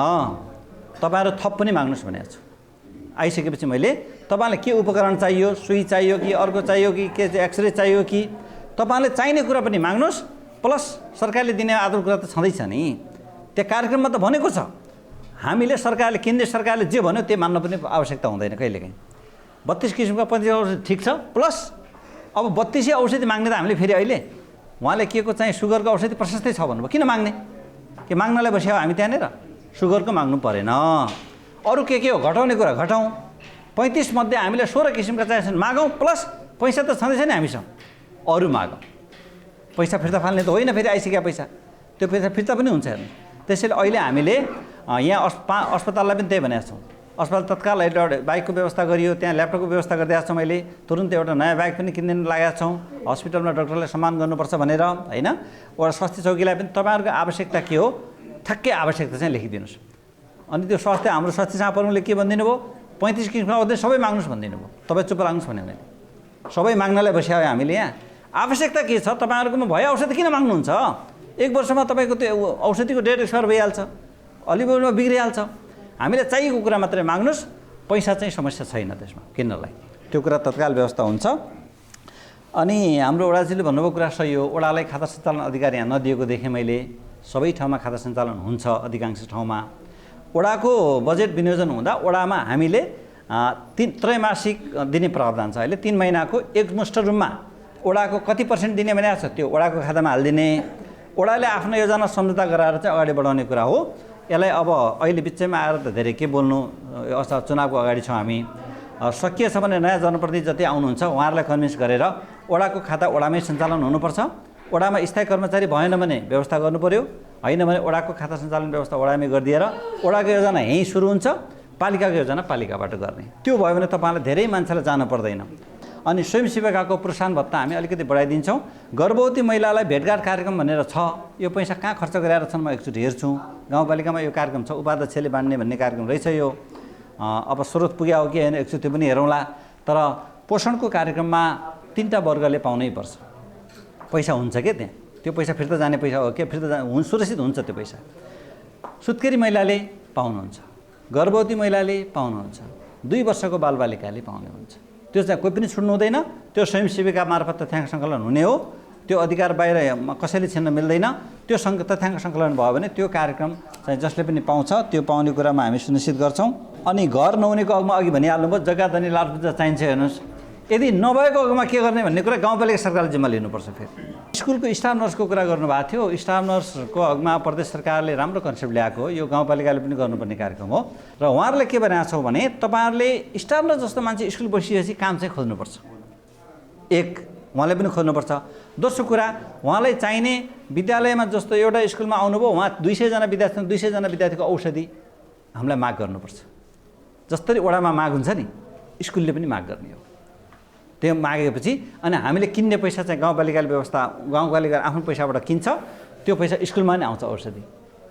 तपाईँहरू थप पनि माग्नुहोस् भनेको छु। आइसकेपछि मैले तपाईँलाई के उपकरण चाहियो, सुई चाहियो कि अर्को चाहियो कि के एक्सरे चाहियो कि तपाईँले चाहिने कुरा पनि माग्नुहोस्, प्लस सरकारले दिने आदर कुरा त छँदैछ नि। त्यो कार्यक्रममा त भनेको छ, हामीले सरकारले केन्द्रीय सरकारले जे भन्यो त्यो मान्न पनि आवश्यकता हुँदैन कहिलेकाहीँ। 32 किसिमका 35 औषधि ठिक छ, प्लस अब 32 औषधि माग्ने त हामीले फेरि अहिले उहाँले के को चाहिँ सुगरको औषधि प्रशस्तै छ भन्नुभयो, किन माग्ने? के माग्नलाई बस्यो हामी त्यहाँनिर? सुगरको माग्नु परेन, अरू के हो घटाउने कुरा घटाउँ। 35 मध्ये हामीले 16 किसिमका चाहिन्छन्, मागौँ, प्लस पैसा त छँदैछ नि हामीसँग, अरू मागौँ। पैसा फिर्ता फाल्ने त होइन, फेरि आइसकेका पैसा त्यो पैसा फिर्ता पनि हुन्छ हेर्नु। त्यसैले अहिले हामीले यहाँ अस्पताललाई पनि त्यही भनेको छौँ, अस्पताल तत्काल एउटा बाइकको व्यवस्था गरियो, त्यहाँ ल्यापटपको व्यवस्था गरिदिएको छौँ। मैले तुरुन्तै एउटा नयाँ बाइक पनि किनिदिनु लागेका छौँ, हस्पिटलमा डक्टरलाई सम्मान गर्नुपर्छ भनेर होइन। एउटा स्वास्थ्य चौकीलाई पनि तपाईँहरूको आवश्यकता के हो ठ्याक्कै आवश्यकता चाहिँ लेखिदिनुहोस्। अनि त्यो स्वास्थ्य हाम्रो स्वास्थ्य चाँपरले के भनिदिनु भयो, 35 किसिमका औषधि सबै माग्नुहोस् भनिदिनु भयो, तपाईँ चुप लाग्नुहोस् भन्यो भने सबै माग्नलाई बस्यो हामीले। यहाँ आवश्यकता के छ, तपाईँहरूकोमा भयो औषधि किन माग्नुहुन्छ? 1 वर्षमा तपाईँको त्यो औषधिको डेट एक्सपायर भइहाल्छ, अलिबोलमा बिग्रिहाल्छ। हामीले चाहिएको कुरा मात्रै माग्नुहोस्, पैसा चाहिँ समस्या छैन त्यसमा किन्नलाई, त्यो कुरा तत्काल व्यवस्था हुन्छ। अनि हाम्रो ओडाजीले भन्नुभयो कुरा सही हो, ओडालाई खाता सञ्चालन अधिकार यहाँ नदिएको देखेँ मैले। सबै ठाउँमा खाता सञ्चालन हुन्छ, अधिकांश ठाउँमा। ओडाको बजेट विनियोजन हुँदा ओडामा हामीले त्रैमासिक दिने प्रावधान छ। अहिले 3 महिनाको एकमुष्ट रूपमा ओडाको कति % दिने भनेको छ त्यो ओडाको खातामा हालिदिने। ओडाले आफ्नो योजना सम्झौता गराएर चाहिँ अगाडि बढाउने कुरा हो। यसलाई अब अहिले बिचैमा आएर त धेरै के बोल्नु, चुनावको अगाडि छौँ हामी। सकिएछ भने नयाँ जनप्रतिनिधि जति आउनुहुन्छ उहाँहरूलाई कन्भिन्स गरेर ओडाको खाता ओडामै सञ्चालन हुनुपर्छ। ओडामा स्थायी कर्मचारी भएन भने व्यवस्था गर्नु पर्यो, होइन भने ओडाको खाता सञ्चालन व्यवस्था ओडामै गरिदिएर ओडाको योजना यहीँ सुरु हुन्छ, पालिकाको योजना पालिकाबाट गर्ने। त्यो भयो भने तपाईँलाई धेरै मान्छेलाई जानु पर्दैन। अनि स्वयंसेवकाको प्रोत्साहन भत्ता हामी अलिकति बढाइदिन्छौँ। गर्भवती महिलालाई भेटघाट कार्यक्रम भनेर छ, यो पैसा कहाँ खर्च गरेर छन् म एकचोटि हेर्छु। गाउँपालिकामा यो कार्यक्रम छ, उपाध्यक्षले बाँड्ने भन्ने कार्यक्रम रहेछ यो। अब स्रोत पुग्या हो कि होइन एकचोटि पनि हेरौँला। तर पोषणको कार्यक्रममा 3टा वर्गले पाउनै पर्छ, पैसा हुन्छ के त्यहाँ, त्यो पैसा फिर्ता जाने पैसा हो के, फिर्ता सुरक्षित हुन्छ त्यो पैसा। सुत्केरी महिलाले पाउनुहुन्छ, गर्भवती महिलाले पाउनुहुन्छ, 2 वर्षको बालबालिकाले पाउने हुन्छ। त्यो चाहिँ कोही पनि छुट्नु हुँदैन, त्यो स्वयंसेविका मार्फत तथ्याङ्क सङ्कलन हुने हो। त्यो अधिकार बाहिर कसैले छिन्न मिल्दैन। त्यो तथ्याङ्क सङ्कलन भयो भने त्यो कार्यक्रम चाहिँ जसले पनि पाउँछ त्यो पाउने कुरामा हामी सुनिश्चित गर्छौँ। अनि घर नहुनेको अघि भनिहाल्नुभयो, जग्गा धनी लालपुजा चाहिन्छ हेर्नुहोस्। यदि नभएको अगमा के गर्ने भन्ने कुरा गाउँपालिका सरकारले जिम्मा लिनुपर्छ। फेरि स्कुलको स्टाफ नर्सको कुरा गर्नुभएको थियो। स्टाफ नर्सको अगमा प्रदेश सरकारले राम्रो कन्सेप्ट ल्याएको हो, यो गाउँपालिकाले पनि गर्नुपर्ने कार्यक्रम हो। र उहाँहरूले के भनेको छौँ भने तपाईँहरूले स्टाफ नर्स जस्तो मान्छे स्कुल बसिएपछि काम चाहिँ खोज्नुपर्छ। एक उहाँले पनि खोज्नुपर्छ। दोस्रो कुरा उहाँलाई चाहिने विद्यालयमा जस्तो एउटा स्कुलमा आउनुभयो वहाँ 200 जना विद्यार्थी 200 जना विद्यार्थीको औषधि हामीलाई माग गर्नुपर्छ। जसरी वडामा माग हुन्छ नि स्कुलले पनि माग गर्ने हो। त्यो मागेपछि अनि हामीले किन्ने पैसा चाहिँ गाउँपालिकाले व्यवस्था गाउँपालिका आफ्नो पैसाबाट किन्छ, त्यो पैसा स्कुलमा नै आउँछ। औषधि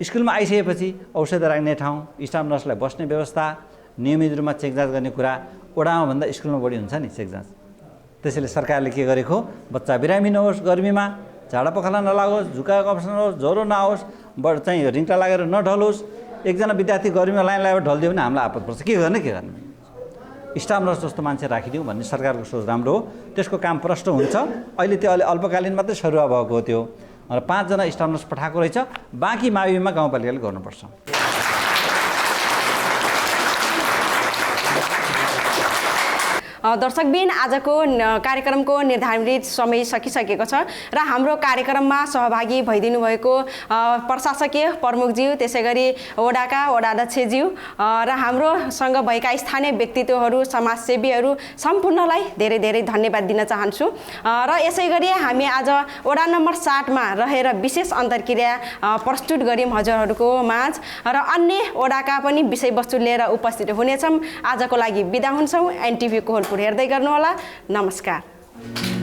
स्कुलमा आइसकेपछि औषधि राख्ने ठाउँ, स्टाफ नर्सलाई बस्ने व्यवस्था, नियमित रूपमा चेक जाँच गर्ने कुरा वडामा भन्दा स्कुलमा बढी हुन्छ नि चेक जाँच। त्यसैले सरकारले के गरेको, बच्चा बिरामी नहोस्, गर्मीमा झाडा पखाला नलागोस्, झुका कप्स नहोस्, ज्वरो नआओस्, चाहिँ रिङ्टा लागेर नढलोस्। एकजना विद्यार्थी गर्मीमा लाइन लगाएर ढलिदियो भने हामीलाई आपत पर्छ। के गर्ने स्टाफ नर्स जस्तो मान्छे राखिदिउँ भन्ने सरकारको सोच राम्रो हो। त्यसको काम प्रष्ट हुन्छ। अहिले त्यो अलि अल्पकालीन मात्रै सरुवा भएको हो। त्यो 5 जना स्टाफ नर्स पठाएको रहेछ, बाँकी माविमा गाउँपालिकाले गर्नुपर्छ। दर्शकबिन आजको कार्यक्रमको निर्धारित समय सकिसकेको छ र हाम्रो कार्यक्रममा सहभागी भइदिनु भएको प्रशासकीय प्रमुखज्यू, त्यसै गरी वडाका वडाध्यक्षज्यू र हाम्रोसँग भएका स्थानीय व्यक्तित्वहरू, समाजसेवीहरू सम्पूर्णलाई धेरै धेरै धन्यवाद दिन चाहन्छु। र यसै गरी हामी आज वडा नम्बर 7 मा रहेर विशेष अन्तर्क्रिया प्रस्तुत गर्यौँ हजुरहरूको माझ र अन्य वडाका पनि विषयवस्तु लिएर उपस्थित हुनेछौँ। आजको लागि बिदा हुन्छौँ। एनटिभी कोहलपुर हेर्दै गर्नुहोला। नमस्कार।